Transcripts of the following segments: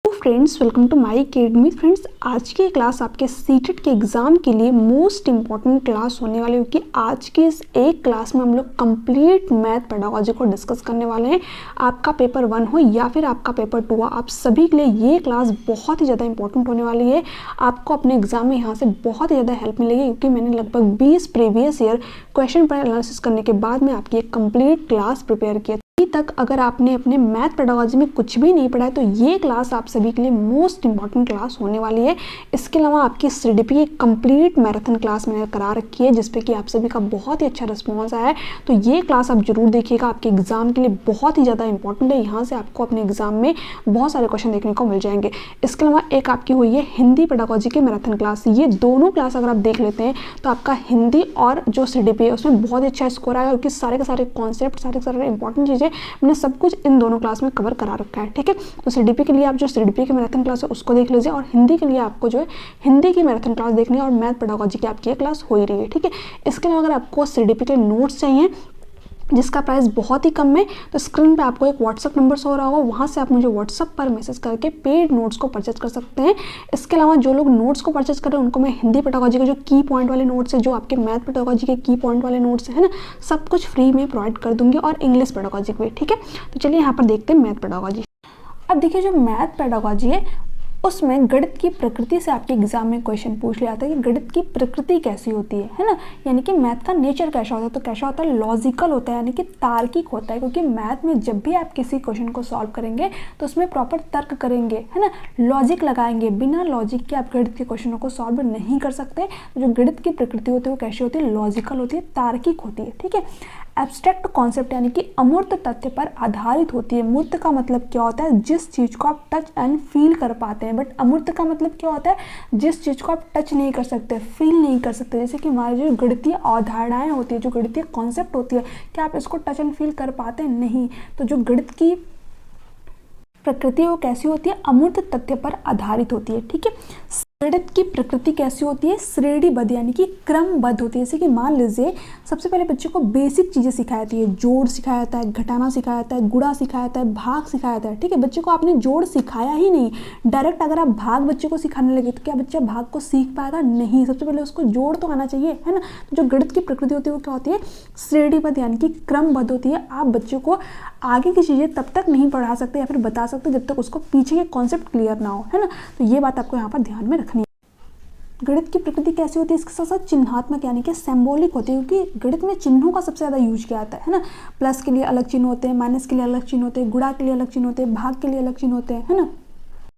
Friends, welcome to my academy. Friends, आज की class आपके सीटेट के एग्ज़ाम के लिए मोस्ट इंपॉर्टेंट क्लास होने वाली है, क्योंकि आज की इस एक क्लास में हम लोग कंप्लीट मैथ पेडागोजी को डिस्कस करने वाले हैं। आपका पेपर 1 हो या फिर आपका पेपर 2 हो, आप सभी के लिए ये क्लास बहुत ही ज़्यादा इंपॉर्टेंट होने वाली है। आपको अपने एग्जाम में यहाँ से बहुत ही ज़्यादा हेल्प मिलेगी, क्योंकि मैंने लगभग 20 प्रीवियस ईयर क्वेश्चन पर एनालिसिस करने के बाद में आपकी एक कंप्लीट क्लास प्रिपेयर किया। अभी तक अगर आपने अपने मैथ पेडागोजी में कुछ भी नहीं पढ़ा है तो ये क्लास आप सभी के लिए मोस्ट इंपॉर्टेंट क्लास होने वाली है। इसके अलावा आपकी सीडीपी की कंप्लीट मैराथन क्लास मैंने करा रखी है, जिसपे कि आप सभी का बहुत ही अच्छा रिस्पॉन्स आया है। तो ये क्लास आप जरूर देखिएगा, आपके एग्जाम के लिए बहुत ही ज़्यादा इंपॉर्टेंट है। यहाँ से आपको अपने एग्जाम में बहुत सारे क्वेश्चन देखने को मिल जाएंगे। इसके अलावा एक आपकी हुई है हिंदी पेडागोजी की मैराथन क्लास। ये दोनों क्लास अगर आप देख लेते हैं तो आपका हिंदी और जो सीडीपी है उसमें बहुत अच्छा स्कोर आएगा, क्योंकि सारे के सारे कॉन्सेप्ट, सारे के सारे इंपॉर्टेंट चीज़ें मैंने सब कुछ इन दोनों क्लास में कवर करा रखा है। ठीक है, तो सीडीपी के लिए आप जो सीडीपी की मैराथन क्लास है उसको देख लीजिए, और हिंदी के लिए आपको जो है हिंदी की मैराथन क्लास देखनी है, और मैथ पेडागोजी की आपकी क्लास हो ही रही है। ठीक है, इसके अलावा अगर आपको सीडीपी के नोट्स चाहिए जिसका प्राइस बहुत ही कम है, तो स्क्रीन पे आपको एक व्हाट्सअप नंबर शो हो रहा होगा, वहाँ से आप मुझे व्हाट्सअप पर मैसेज करके पेड नोट्स को परचेज कर सकते हैं। इसके अलावा जो लोग नोट्स को परचेज कर रहे हैं उनको मैं हिंदी पेडागोजी के जो की पॉइंट वाले नोट्स है, जो आपके मैथ पेडागोजी के की पॉइंट वाले नोट्स है ना, सब कुछ फ्री में प्रोवाइड कर दूंगी, और इंग्लिश पेडागोजी के भी। ठीक है, तो चलिए यहाँ पर देखते हैं मैथ पेडागोजी। अब देखिए, जो मैथ पेडागोजी है उसमें गणित की प्रकृति से आपके एग्जाम में क्वेश्चन पूछ लिया जाता है कि गणित की प्रकृति कैसी होती है ना, यानी कि मैथ का नेचर कैसा होता है। तो कैसा होता है, लॉजिकल होता है, यानी कि तार्किक होता है, क्योंकि मैथ में जब भी आप किसी क्वेश्चन को सॉल्व करेंगे तो उसमें प्रॉपर तर्क करेंगे, है ना, लॉजिक लगाएंगे। बिना लॉजिक के आप गणित के क्वेश्चनों को सॉल्व नहीं कर सकते। तो जो गणित की प्रकृति होती है वो कैसी होती है, लॉजिकल होती है, तार्किक होती है। ठीक है, एब्स्ट्रैक्ट कॉन्सेप्ट यानी कि अमूर्त तथ्य पर आधारित होती है। मूर्त का मतलब क्या होता है, जिस चीज़ को आप टच एंड फील कर पाते हैं, बट अमूर्त का मतलब क्या होता है, जिस चीज़ को आप टच नहीं कर सकते, फील नहीं कर सकते। जैसे कि हमारी जो गणितीय अवधारणाएं होती है, जो गणितीय कॉन्सेप्ट होती है, क्या आप इसको टच एंड फील कर पाते हैं, नहीं। तो जो गणित की प्रकृति वो कैसी होती है, अमूर्त तथ्य पर आधारित होती है। ठीक है, गणित की प्रकृति कैसी होती है, श्रेणीबद्ध यानी कि क्रमबद्ध होती है। जैसे कि मान लीजिए सबसे पहले बच्चे को बेसिक चीज़ें सिखाई जाती है, जोड़ सिखाया जाता है, घटाना सिखाया जाता है, गुणा सिखाया जाता है, भाग सिखाया जाता है। ठीक है, बच्चे को आपने जोड़ सिखाया ही नहीं, डायरेक्ट अगर आप भाग बच्चे को सिखाने लगे तो क्या बच्चा भाग को सीख पाएगा, नहीं। सबसे पहले उसको जोड़ तो आना चाहिए, है ना। तो जो गणित की प्रकृति होती है वो क्या होती है, श्रेणीबद्ध यानी कि क्रमबद्ध होती है। आप बच्चे को आगे की चीज़ें तब तक नहीं पढ़ा सकते या फिर बता सकते जब तक उसको पीछे के कॉन्सेप्ट क्लियर ना हो, है ना। तो ये बात आपको यहाँ पर ध्यान में रखनी है। गणित की प्रकृति कैसी होती है, इसके साथ साथ चिन्हात्मक यानी कि सिंबॉलिक होती है, क्योंकि गणित में चिन्हों का सबसे ज़्यादा यूज किया जाता है ना। प्लस के लिए अलग चिन्ह होते हैं, माइनस के लिए अलग चिन्ह होते हैं, गुणा के लिए अलग चिन्ह होते हैं, भाग के लिए अलग चिन्ह होते हैं, है ना।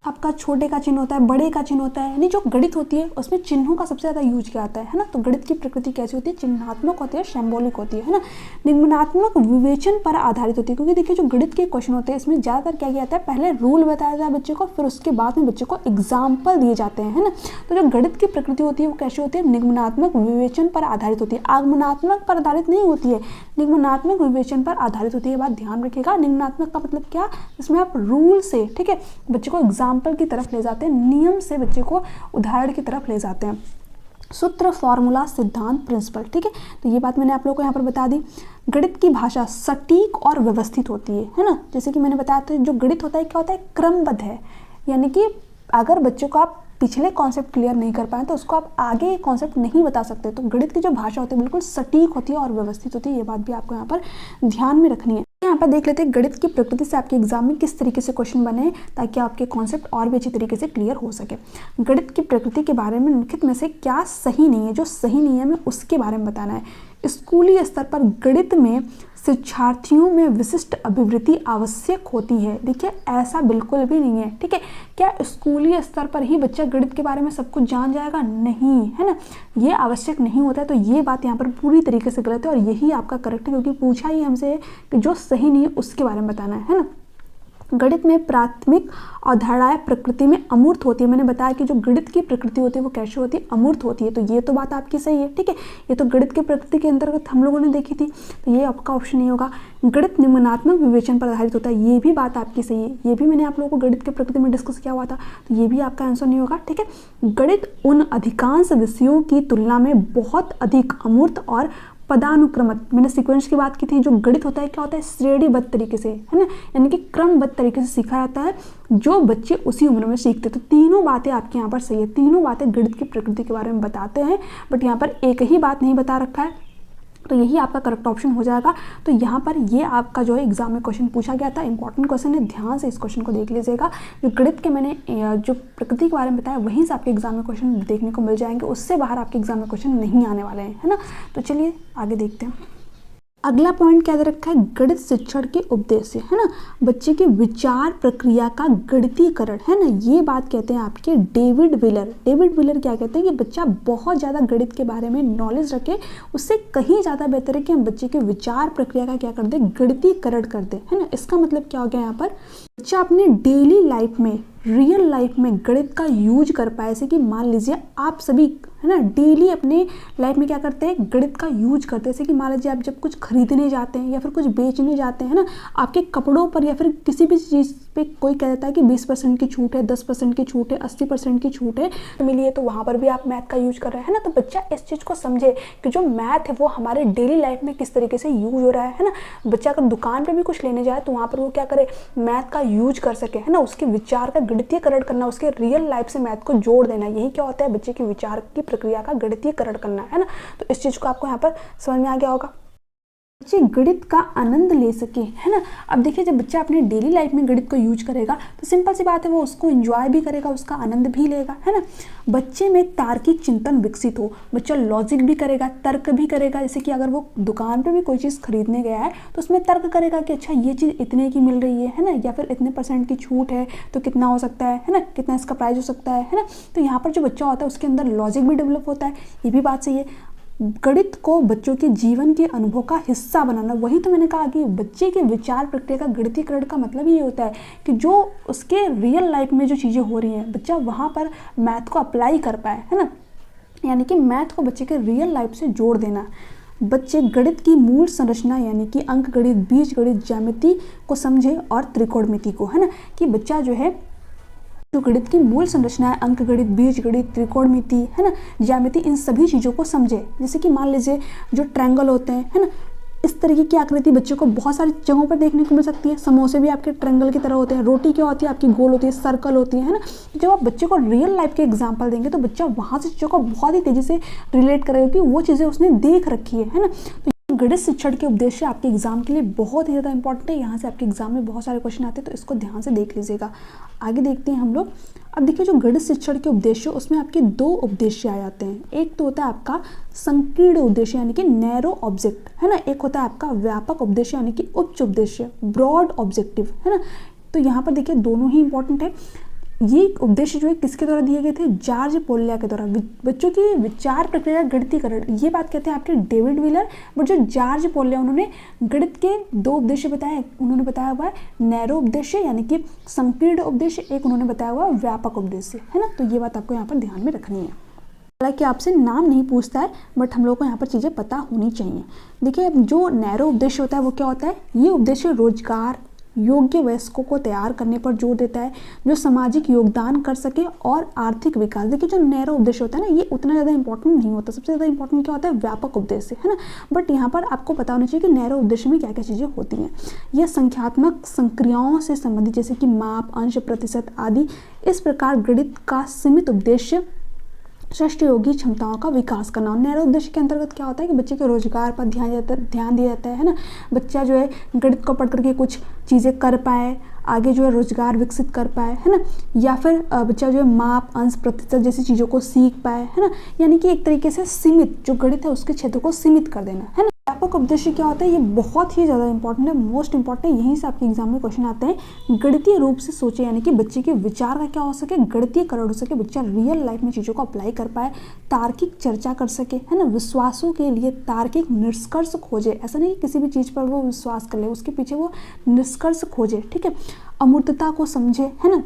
आपका छोटे का चिन्ह होता है, बड़े का चिन्ह होता है, यानी जो गणित होती है उसमें चिन्हों का सबसे ज़्यादा यूज किया जाता है ना। तो गणित की प्रकृति कैसी होती है, चिन्हात्मक होती है, सिंबॉलिक होती है ना। निगमनात्मक विवेचन पर आधारित होती है, क्योंकि देखिए जो गणित के क्वेश्चन होते हैं इसमें ज़्यादातर क्या किया जाता है, पहले रूल बताया जाता है बच्चे को, फिर उसके बाद में बच्चे को एग्जाम्पल दिए जाते हैं, है ना। तो जो गणित की प्रकृति होती है वो कैसी होती है, निगमनात्मक विवेचन पर आधारित होती है, आगमनात्मक पर आधारित नहीं होती है, निगमनात्मक विवेचन पर आधारित होती है। बात ध्यान रखिएगा। निगमनात्मक का मतलब क्या, इसमें आप रूल से, ठीक है, बच्चे को एग्जाम्पल की तरफ ले जाते हैं, नियम से बच्चे को उदाहरण की तरफ ले जाते हैं। सूत्र, फॉर्मूला, सिद्धांत, प्रिंसिपल। ठीक है, तो ये बात मैंने आप लोगों को यहाँ पर बता दी। गणित की भाषा सटीक और व्यवस्थित होती है ना। जैसे कि मैंने बताया था जो गणित होता है क्या होता है, क्रमबद्ध है, यानी कि अगर बच्चों को आप पिछले कॉन्सेप्ट क्लियर नहीं कर पाए तो उसको आप आगे कॉन्सेप्ट नहीं बता सकते। तो गणित की जो भाषा होती है बिल्कुल सटीक होती है और व्यवस्थित होती है। ये बात भी आपको यहाँ पर ध्यान में रखनी है। यहाँ पर देख लेते हैं गणित की प्रकृति से आपके एग्जाम में किस तरीके से क्वेश्चन बने, ताकि आपके कॉन्सेप्ट और भी अच्छी तरीके से क्लियर हो सके। गणित की प्रकृति के बारे में निम्नलिखित में से क्या सही नहीं है, जो सही नहीं है हमें उसके बारे में बताना है। स्कूली स्तर पर गणित में शिक्षार्थियों में विशिष्ट अभिवृत्ति आवश्यक होती है। देखिए ऐसा बिल्कुल भी नहीं है। ठीक है, क्या स्कूली स्तर पर ही बच्चा गणित के बारे में सब कुछ जान जाएगा, नहीं, है ना, ये आवश्यक नहीं होता है। तो ये बात यहाँ पर पूरी तरीके से गलत है, और यही आपका करेक्ट है, क्योंकि पूछा ही हमसे कि जो सही नहीं है उसके बारे में बताना है ना। गणित में प्राथमिक अवधारणाएं प्रकृति में अमूर्त होती है। मैंने बताया कि जो गणित की प्रकृति होती है वो कैसी होती है, अमूर्त होती है। तो ये तो बात आपकी सही है। ठीक है, ये तो गणित की प्रकृति के अंतर्गत हम लोगों ने देखी थी, तो ये आपका ऑप्शन नहीं होगा। गणित निम्नात्मक विवेचन पर आधारित होता है, ये भी बात आपकी सही है, ये भी मैंने आप लोगों को गणित की प्रकृति में डिस्कस किया हुआ था, तो ये भी आपका आंसर नहीं होगा। ठीक है, गणित उन अधिकांश विषयों की तुलना में बहुत अधिक अमूर्त और पदानुक्रमित, मैंने सीक्वेंस की बात की थी। जो गणित होता है क्या होता है, श्रेणीबद्ध तरीके से, है ना, यानी कि क्रमबद्ध तरीके से सीखा जाता है, जो बच्चे उसी उम्र में सीखते हैं। तो तीनों बातें आपके यहाँ पर सही है, तीनों बातें गणित की प्रकृति के बारे में बताते हैं, बट यहाँ पर एक ही बात नहीं बता रखा है, तो यही आपका करेक्ट ऑप्शन हो जाएगा। तो यहाँ पर ये आपका जो है एग्जाम में क्वेश्चन पूछा गया था, इंपॉर्टेंट क्वेश्चन है, ध्यान से इस क्वेश्चन को देख लीजिएगा। जो गणित के मैंने जो प्रकृति के बारे में बताया वहीं से आपके एग्जाम में क्वेश्चन देखने को मिल जाएंगे, उससे बाहर आपके एग्जाम में क्वेश्चन नहीं आने वाले हैं, है ना। तो चलिए आगे देखते हैं। अगला पॉइंट क्या दे रखा है, गणित शिक्षण के उद्देश्य, है ना, बच्चे की विचार प्रक्रिया का गणितीकरण, है ना, ये बात कहते हैं आपके डेविड व्हीलर। डेविड व्हीलर क्या कहते हैं कि बच्चा बहुत ज़्यादा गणित के बारे में नॉलेज रखे, उससे कहीं ज़्यादा बेहतर है कि हम बच्चे के विचार प्रक्रिया का क्या कर दें, गणितीकरण कर दें, है ना। इसका मतलब क्या हो गया, यहाँ पर बच्चा अपने डेली लाइफ में, रियल लाइफ में गणित का यूज कर पाए। जैसे कि मान लीजिए आप सभी, है ना, डेली अपने लाइफ में क्या करते हैं, गणित का यूज करते हैं। जैसे कि मान लीजिए आप जब कुछ खरीदने जाते हैं या फिर कुछ बेचने जाते हैं ना, आपके कपड़ों पर या फिर किसी भी चीज़ पे कोई कह देता है कि 20% की छूट है, 10% की छूट है, 80% की छूट है तो मिली है, तो वहाँ पर भी आप मैथ का यूज कर रहे हैं ना। तो बच्चा इस चीज़ को समझे कि जो मैथ है वो हमारे डेली लाइफ में किस तरीके से यूज हो रहा है ना। बच्चा अगर दुकान पर भी कुछ लेने जाए तो वहाँ पर वो क्या करे, मैथ का यूज कर सके, है ना, उसके विचार का गणितीकरण करना, उसके रियल लाइफ से मैथ को जोड़ देना, यही क्या होता है, बच्चे के विचार की प्रक्रिया का गणितीकरण करना, है ना। तो इस चीज को आपको यहाँ पर समझ में आ गया होगा। बच्चे गणित का आनंद ले सके, है ना। अब देखिए जब बच्चा अपने डेली लाइफ में गणित को यूज करेगा तो सिंपल सी बात है वो उसको एंजॉय भी करेगा, उसका आनंद भी लेगा, है ना। बच्चे में तार्किक चिंतन विकसित हो, बच्चा लॉजिक भी करेगा, तर्क भी करेगा। जैसे कि अगर वो दुकान पे भी कोई चीज़ खरीदने गया है तो उसमें तर्क करेगा कि अच्छा ये चीज़ इतने की मिल रही है ना, या फिर इतने % की छूट है तो कितना हो सकता है ना, कितना इसका प्राइस हो सकता है ना। तो यहाँ पर जो बच्चा होता है उसके अंदर लॉजिक भी डेवलप होता है, ये भी बात सही है। गणित को बच्चों के जीवन के अनुभव का हिस्सा बनाना, वही तो मैंने कहा कि बच्चे के विचार प्रक्रिया का गणितीकरण का मतलब ये होता है कि जो उसके रियल लाइफ में जो चीज़ें हो रही हैं बच्चा वहाँ पर मैथ को अप्लाई कर पाए, है ना, यानी कि मैथ को बच्चे के रियल लाइफ से जोड़ देना। बच्चे गणित की मूल संरचना यानी कि अंक गणित, बीज गणित, ज्यामिति को समझे और त्रिकोणमिति को, है ना, कि बच्चा जो है जो गणित की मूल संरचना है, अंक गणित, बीज गणित, त्रिकोणमिति, है ना, ज्यामिति, इन सभी चीज़ों को समझे। जैसे कि मान लीजिए जो ट्रायंगल होते हैं, है ना, इस तरीके की आकृति बच्चों को बहुत सारी जगहों पर देखने को मिल सकती है। समोसे भी आपके ट्रायंगल की तरह होते हैं, रोटी क्या होती है आपकी गोल होती है, सर्कल होती है ना। जब आप बच्चे को रियल लाइफ के एग्जाम्पल देंगे तो बच्चा वहाँ से चीज़ों को बहुत ही तेज़ी से रिलेट करेगा कि वो चीज़ें उसने देख रखी है ना। तो गणित शिक्षण के उद्देश्य आपके एग्जाम के लिए बहुत ही ज़्यादा इंपॉर्टेंट है। यहाँ से आपके एग्जाम में बहुत सारे क्वेश्चन आते हैं, तो इसको ध्यान से देख लीजिएगा। आगे देखते हैं हम लोग। अब देखिए जो गणित शिक्षण के उद्देश्य उसमें आपके 2 उद्देश्य आ जाते हैं। एक तो होता है आपका संकीर्ण उद्देश्य यानी कि नैरो ऑब्जेक्ट, है ना, एक होता है आपका व्यापक उद्देश्य यानी कि उच्च उद्देश्य, ब्रॉड ऑब्जेक्टिव, है ना। तो यहाँ पर देखिए दोनों ही इंपॉर्टेंट है। ये उद्देश्य जो है किसके द्वारा दिए गए थे, जॉर्ज पोल्या के द्वारा। बच्चों की विचार प्रक्रिया गणितीकरण, ये बात कहते हैं आपके डेविड व्हीलर, बट जो जॉर्ज पोल्या उन्होंने गणित के 2 उद्देश्य बताए। उन्होंने बताया हुआ है नैरो उद्देश्य यानी कि संकीर्ण उद्देश्य, एक उन्होंने बताया हुआ व्यापक उद्देश्य, है ना। तो ये बात आपको यहाँ पर ध्यान में रखनी है। हालांकि आपसे नाम नहीं पूछता है बट हम लोग को यहाँ पर चीज़ें पता होनी चाहिए। देखिए जो नैरो उद्देश्य होता है वो क्या होता है, ये उद्देश्य रोजगार योग्य वयस्कों को तैयार करने पर जोर देता है जो सामाजिक योगदान कर सके और आर्थिक विकास। देखिए जो नैरो उद्देश्य होता है ना ये उतना ज़्यादा इंपॉर्टेंट नहीं होता, सबसे ज़्यादा इंपॉर्टेंट क्या होता है, व्यापक उद्देश्य, है ना। बट यहाँ पर आपको पता होना चाहिए कि नैरो उद्देश्य में क्या क्या चीज़ें होती हैं। यह संख्यात्मक संक्रियाओं से संबंधित जैसे कि माप, अंश, प्रतिशत आदि। इस प्रकार गणित का सीमित उद्देश्य सृष्टियोगी क्षमताओं का विकास करना। और नैरो उद्देश्य के अंतर्गत क्या होता है कि बच्चे के रोजगार पर ध्यान दिया जाता है ना। बच्चा जो है गणित को पढ़ करके कुछ चीज़ें कर पाए, आगे जो है रोजगार विकसित कर पाए, है ना, या फिर बच्चा जो है माप, अंश, प्रतिशत जैसी चीज़ों को सीख पाए, है ना। यानी कि एक तरीके से सीमित जो गणित है उसके क्षेत्र को सीमित कर देना, है ना। व्यापक उद्देश्य क्या होता है, ये बहुत ही ज़्यादा इंपॉर्टेंट है, मोस्ट इंपॉर्टेंट है। यहीं से आपके एग्जाम में क्वेश्चन आते हैं। गणितीय रूप से सोचे यानी कि बच्चे के विचार का क्या हो सके, गणितीयकरण हो सके, बच्चा रियल लाइफ में चीज़ों को अप्लाई कर पाए, तार्किक चर्चा कर सके, है ना, विश्वासों के लिए तार्किक निष्कर्ष खोजे। ऐसा नहीं कि किसी भी चीज़ पर वो विश्वास कर ले, उसके पीछे वो निष्कर्ष खोजे, ठीक है। अमूर्तता को समझे, है ना,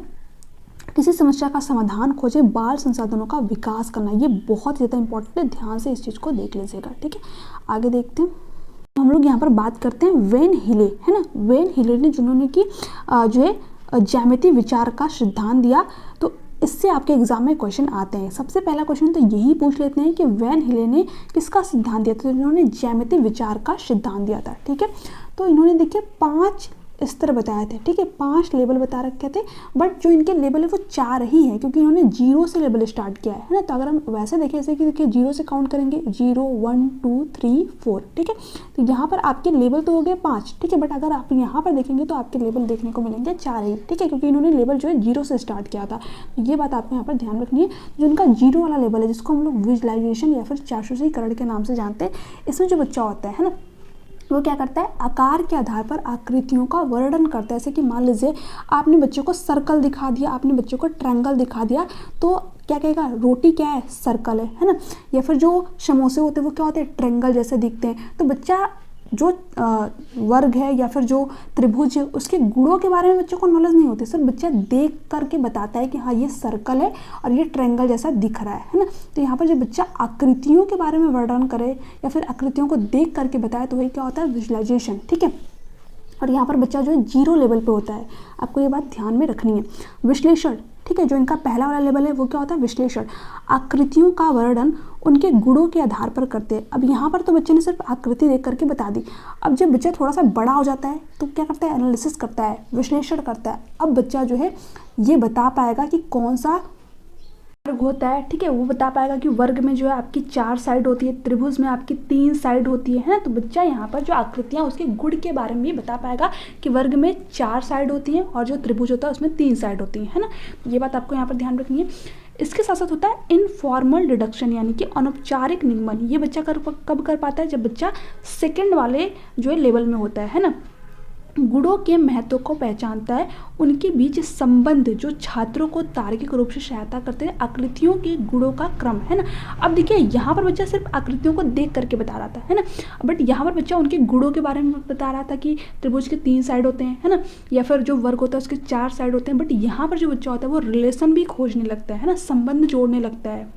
किसी समस्या का समाधान खोजे, बाल संसाधनों का विकास करना, ये बहुत ज़्यादा इंपॉर्टेंट है। ध्यान से इस चीज़ को देख लीजिएगा, ठीक है। आगे देखते हैं। हम लोग यहाँ पर बात करते हैं वेन हिले, है ना। वेन हिले ने जिन्होंने की जो है ज्यामिति विचार का सिद्धांत दिया। तो इससे आपके एग्जाम में क्वेश्चन आते हैं। सबसे पहला क्वेश्चन तो यही पूछ लेते हैं कि वैन हिले ने किसका सिद्धांत दिया था, तो इन्होंने ज्यामितीय विचार का सिद्धांत दिया था। ठीक है, तो इन्होंने देखिए 5 स्तर बताए थे। ठीक है, 5 लेवल बता रखे थे, बट जो इनके लेवल है वो 4 ही है, क्योंकि इन्होंने 0 से लेवल स्टार्ट किया है ना। तो अगर हम वैसे देखें जैसे कि देखिए 0 से काउंट करेंगे 0 1 2 3 4। ठीक है, तो यहाँ पर आपके लेवल तो हो गए 5। ठीक है, बट अगर आप यहाँ पर देखेंगे तो आपके लेवल देखने को मिलेंगे 4 ही। ठीक है, क्योंकि इन्होंने लेवल जो है 0 से स्टार्ट किया था। तो ये बात आपको यहाँ पर ध्यान रखनी है। जो इनका 0 वाला लेवल है, जिसको हम लोग विजुअलाइजेशन या फिर चाक्षुषीकरण के नाम से जानते हैं, इसमें जो बच्चा होता है ना, वो क्या करता है, आकार के आधार पर आकृतियों का वर्णन करता है। जैसे कि मान लीजिए आपने बच्चों को सर्कल दिखा दिया, आपने बच्चों को ट्रायंगल दिखा दिया, तो क्या कहेगा, रोटी क्या है, सर्कल है ना। या फिर जो समोसे होते हैं वो क्या होते हैं, ट्रायंगल जैसे दिखते हैं। तो बच्चा जो वर्ग है या फिर जो त्रिभुज है, उसके गुणों के बारे में बच्चों को नॉलेज नहीं होती, सिर्फ बच्चा देख करके बताता है कि हाँ ये सर्कल है और ये ट्रायंगल जैसा दिख रहा है ना। तो यहाँ पर जब बच्चा आकृतियों के बारे में वर्णन करे या फिर आकृतियों को देख करके बताए, तो वही क्या होता है, विजुअलाइजेशन। ठीक है, और यहाँ पर बच्चा जो है 0 लेवल पे होता है, आपको ये बात ध्यान में रखनी है। विश्लेषण, ठीक है, जो इनका पहला वाला लेवल है वो क्या होता है, विश्लेषण। आकृतियों का वर्णन उनके गुणों के आधार पर करते हैं। अब यहाँ पर तो बच्चे ने सिर्फ आकृति देख करके बता दी। अब जब बच्चा थोड़ा सा बड़ा हो जाता है तो क्या करता है, एनालिसिस करता है, विश्लेषण करता है। अब बच्चा जो है ये बता पाएगा कि कौन सा वर्ग होता है। ठीक है, वो बता पाएगा कि वर्ग में जो है आपकी 4 साइड होती है, त्रिभुज में आपकी 3 साइड होती है ना। तो बच्चा यहाँ पर जो आकृतियाँ उसके गुण के बारे में भी बता पाएगा कि वर्ग में 4 साइड होती हैं और जो त्रिभुज होता है उसमें 3 साइड होती है ना। ये बात आपको यहाँ पर ध्यान रखनी है। इसके साथ साथ होता है इनफॉर्मल डिडक्शन, यानी कि अनौपचारिक निगमन। ये बच्चा कब कर पाता है, जब बच्चा सेकेंड वाले जो है लेवल में होता है ना। गुणों के महत्व को पहचानता है, उनके बीच संबंध जो छात्रों को तार्किक रूप से सहायता करते हैं, आकृतियों के गुणों का क्रम है ना। अब देखिए यहाँ पर बच्चा सिर्फ आकृतियों को देख करके बता रहा था है ना, बट यहाँ पर बच्चा उनके गुणों के बारे में बता रहा था कि त्रिभुज के 3 साइड होते हैं है ना, या फिर जो वर्ग होता है उसके 4 साइड होते हैं। बट यहाँ पर जो बच्चा होता है वो रिलेशन भी खोजने लगता है ना, संबंध जोड़ने लगता है।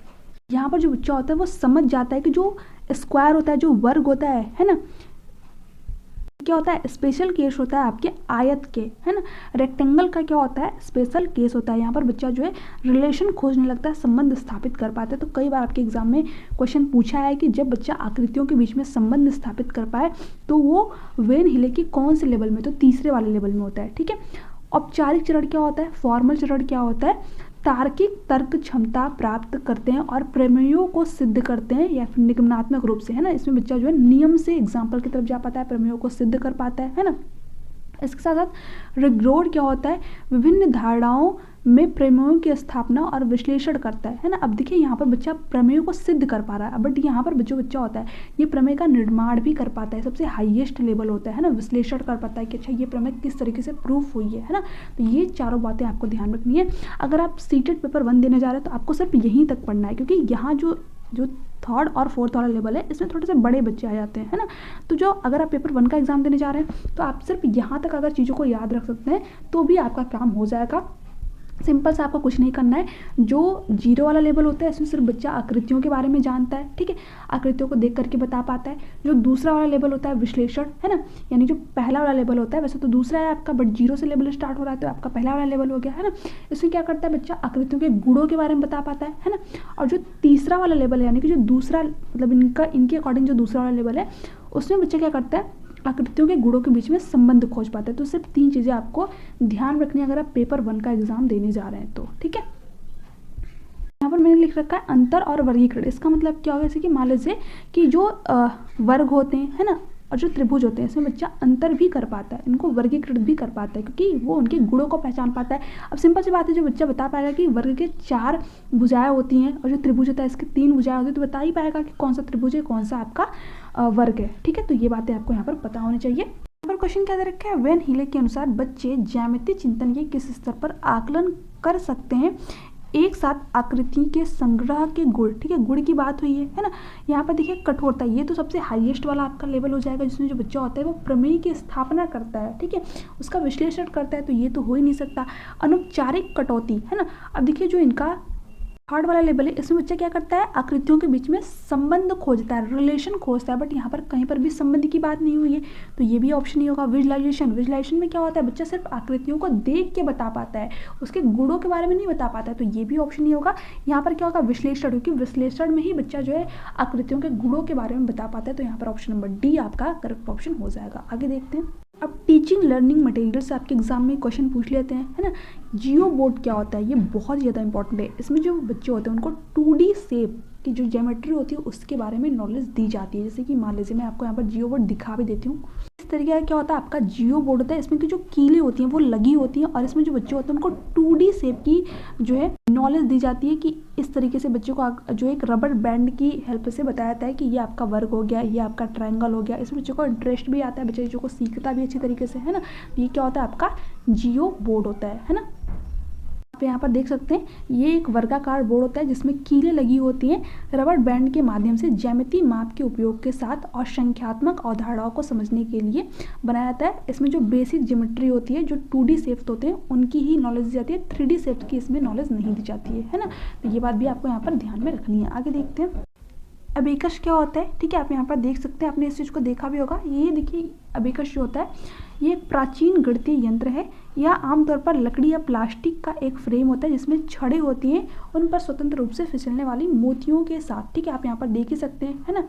यहाँ पर जो बच्चा होता है वो समझ जाता है कि जो स्क्वायर होता है, जो वर्ग होता है ना, क्या होता है, स्पेशल केस होता है आपके आयत के, है ना। रेक्टेंगल का क्या होता है, स्पेशल केस होता है। यहाँ पर बच्चा जो है रिलेशन खोजने लगता है, संबंध स्थापित कर पाता है। तो कई बार आपके एग्जाम में क्वेश्चन पूछा है कि जब बच्चा आकृतियों के बीच में संबंध स्थापित कर पाए तो वो वेन हिले की कौन से लेवल में, तो तीसरे वाले लेवल में होता है। ठीक है, औपचारिक चरण क्या होता है, फॉर्मल चरण क्या होता है, तार्किक तर्क क्षमता प्राप्त करते हैं और प्रमेयों को सिद्ध करते हैं या फिर निगमनात्मक रूप से, है ना। इसमें बच्चा जो है नियम से एग्जाम्पल की तरफ जा पाता है, प्रमेयों को सिद्ध कर पाता है ना। इसके साथ साथ रिग्रोड क्या होता है, विभिन्न धारणाओं में प्रमेयों की स्थापना और विश्लेषण करता है ना। अब देखिए यहाँ पर बच्चा प्रमेयों को सिद्ध कर पा रहा है, बट यहाँ पर जो बच्चा होता है ये प्रमेय का निर्माण भी कर पाता है, सबसे हाईएस्ट लेवल होता है ना, विश्लेषण कर पाता है कि अच्छा ये प्रमेय किस तरीके से प्रूफ हुई है ना। तो ये चारों बातें आपको ध्यान रखनी है। अगर आप सीटेट पेपर 1 देने जा रहे हैं तो आपको सिर्फ यहीं तक पढ़ना है, क्योंकि यहाँ जो 3rd और 4th वाला लेवल है इसमें थोड़े से बड़े बच्चे आ जाते हैं, है ना। तो जो अगर आप पेपर 1 का एग्जाम देने जा रहे हैं तो आप सिर्फ यहाँ तक अगर चीज़ों को याद रख सकते हैं तो भी आपका काम हो जाएगा। सिंपल सा आपको कुछ नहीं करना है। जो 0 वाला लेवल होता है इसमें सिर्फ बच्चा आकृतियों के बारे में जानता है, ठीक है, आकृतियों को देख करके बता पाता है। जो दूसरा वाला लेवल होता है विश्लेषण, है ना, यानी जो पहला वाला लेवल होता है, वैसे तो दूसरा है आपका, बट 0 से लेवल स्टार्ट हो रहा है तो आपका पहला वाला लेवल हो गया, है ना। इसमें क्या करता है बच्चा, आकृतियों के गुणों के बारे में बता पाता है ना। और जो तीसरा वाला लेवल है, यानी कि जो दूसरा मतलब इनके अकॉर्डिंग जो दूसरा वाला लेवल है, उसमें बच्चा क्या करता है, आकृतियों के गुणों के बीच में संबंध खोज पाता है। तो सिर्फ 3 चीज़ें आपको ध्यान रखनी है अगर आप पेपर 1 का एग्जाम देने जा रहे हैं तो, ठीक है। यहाँ पर मैंने लिख रखा है अंतर और वर्गीकरण। इसका मतलब क्या होगा, जैसे कि मान लीजिए कि जो वर्ग होते हैं, है ना, और जो त्रिभुज होते हैं, इसमें बच्चा अंतर भी कर पाता है, इनको वर्गीकृत भी कर पाता है, क्योंकि वो उनके गुणों को पहचान पाता है। अब सिंपल सी बात है, जो बच्चा बता पाएगा कि वर्ग के 4 भुजाएं होती हैं और जो त्रिभुज होता है इसके 3 भुजाएं होती हैं, तो बता ही पाएगा कि कौन सा त्रिभुज है, कौन सा आपका वर्ग है, ठीक है। तो ये बातें आपको यहाँ पर पता होनी चाहिए। यहाँ पर क्वेश्चन क्या दे रखा है, वेन हिले के अनुसार बच्चे ज्यामितीय चिंतन के किस स्तर पर आकलन कर सकते हैं एक साथ आकृति के संग्रह के गुण, ठीक है, गुण की बात हुई है ना। यहाँ पर देखिए कठोरता, ये तो सबसे हाईएस्ट वाला आपका लेवल हो जाएगा, जिसमें जो बच्चा होता है वो प्रमेय की स्थापना करता है, ठीक है, उसका विश्लेषण करता है, तो ये तो हो ही नहीं सकता। अनौपचारिक कटौती, है ना। अब देखिए जो इनका थर्ड वाला लेवल है, इसमें बच्चा क्या करता है, आकृतियों के बीच में संबंध खोजता है, रिलेशन खोजता है, बट यहाँ पर कहीं पर भी संबंध की बात नहीं हुई है, तो ये भी ऑप्शन नहीं होगा। विजुअलाइजेशन, विजुअलाइजेशन में क्या होता है, बच्चा सिर्फ आकृतियों को देख के बता पाता है, उसके गुणों के बारे में नहीं बता पाता है, तो ये भी ऑप्शन नहीं होगा। यहाँ पर क्या होगा, विश्लेषण, क्योंकि विश्लेषण में ही बच्चा जो है आकृतियों के गुणों के बारे में बता पाता है, तो यहाँ पर ऑप्शन नंबर डी आपका करेक्ट ऑप्शन हो जाएगा। आगे देखते हैं। अब टीचिंग लर्निंग मटेरियल से आपके एग्जाम में क्वेश्चन पूछ लेते हैं, है ना। जियो बोर्ड क्या होता है, ये बहुत ज़्यादा इंपॉर्टेंट है। इसमें जो बच्चे होते हैं उनको 2D शेप की जो ज्योमेट्री होती है उसके बारे में नॉलेज दी जाती है। जैसे कि मान लीजिए मैं आपको यहाँ पर जियो बोर्ड दिखा भी देती हूँ। इस तरीके का क्या होता है, आपका जियो बोर्ड होता है, इसमें की जो कीलें होती हैं वो लगी होती हैं, और इसमें जो बच्चे होते हैं उनको 2D शेप की जो है नॉलेज दी जाती है, कि इस तरीके से बच्चे को जो एक रबर बैंड की हेल्प से बताया जाता है कि ये आपका वर्ग हो गया, ये आपका ट्रायंगल हो गया। इसमें बच्चों को इंटरेस्ट भी आता है, बच्चों को सीखता भी अच्छी तरीके से, है ना। ये क्या होता है, आपका जियो बोर्ड होता है ना। आप यहाँ पर देख सकते हैं, ये एक वर्गाकार बोर्ड होता है जिसमें कीलें लगी होती हैं, रबर बैंड के माध्यम से ज्यामितीय माप के उपयोग के साथ और संख्यात्मक अवधारणाओं को समझने के लिए बनाया जाता है। इसमें जो बेसिक ज्योमेट्री होती है, जो 2D शेप्स होते हैं उनकी ही नॉलेज दी जाती है, 3D शेप्स की इसमें नॉलेज नहीं दी जाती है ना। तो ये बात भी आपको यहाँ पर ध्यान में रखनी है। आगे देखते हैं। अबेकस क्या होता है, ठीक है, आप यहाँ पर देख सकते हैं, आपने इस चीज़ को देखा भी होगा। ये देखिए, अबेकस जो होता है ये एक प्राचीन गणितीय यंत्र है। यह आमतौर पर लकड़ी या प्लास्टिक का एक फ्रेम होता है जिसमें छड़ें होती हैं, उन पर स्वतंत्र रूप से फिसलने वाली मोतियों के साथ, ठीक है, आप यहाँ पर देख ही सकते हैं, है ना।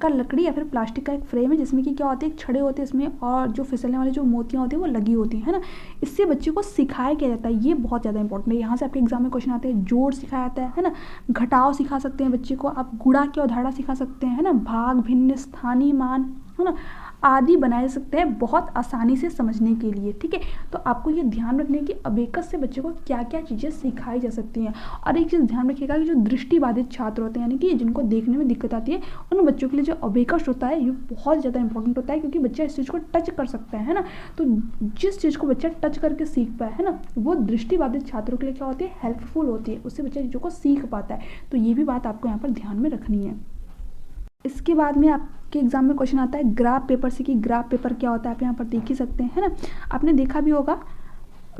का लकड़ी या फिर प्लास्टिक का एक फ्रेम है जिसमें कि क्या होती है, छड़े होते हैं इसमें, और जो फिसलने वाली जो मोतियाँ होती हैं वो लगी होती हैं, है ना। इससे बच्चे को सिखाया क्या जाता है, ये बहुत ज़्यादा इंपॉर्टेंट है। यहाँ से आपके एग्जाम में क्वेश्चन आते हैं। जोड़ सिखाया जाता है ना, घटाव सिखा सकते हैं बच्चे को, आप गुणा की अवधारणा सिखा सकते हैं, है ना, भाग, भिन्न, स्थानीय मान, है ना, आदि बनाए सकते हैं बहुत आसानी से समझने के लिए, ठीक है। तो आपको ये ध्यान रखना है कि अबेकस से बच्चे को क्या क्या चीज़ें सिखाई जा सकती हैं। और एक चीज़ ध्यान रखिएगा कि जो दृष्टिबाधित छात्र होते हैं, यानी कि जिनको देखने में दिक्कत आती है, उन बच्चों के लिए जो अबेकस होता है ये बहुत ज़्यादा इंपॉर्टेंट होता है, क्योंकि बच्चा इस चीज़ को टच कर सकता है ना। तो जिस चीज़ को बच्चा टच करके सीख पाए, है ना, वो दृष्टिबाधित छात्रों के लिए क्या होती है, हेल्पफुल होती है, उससे बच्चा चीज़ों को सीख पाता है। तो ये भी बात आपको यहाँ पर ध्यान में रखनी है। इसके बाद में आपके एग्जाम में क्वेश्चन आता है ग्राफ पेपर से, कि ग्राफ पेपर क्या होता है, आप यहाँ पर देख ही सकते हैं, है ना। आपने देखा भी होगा,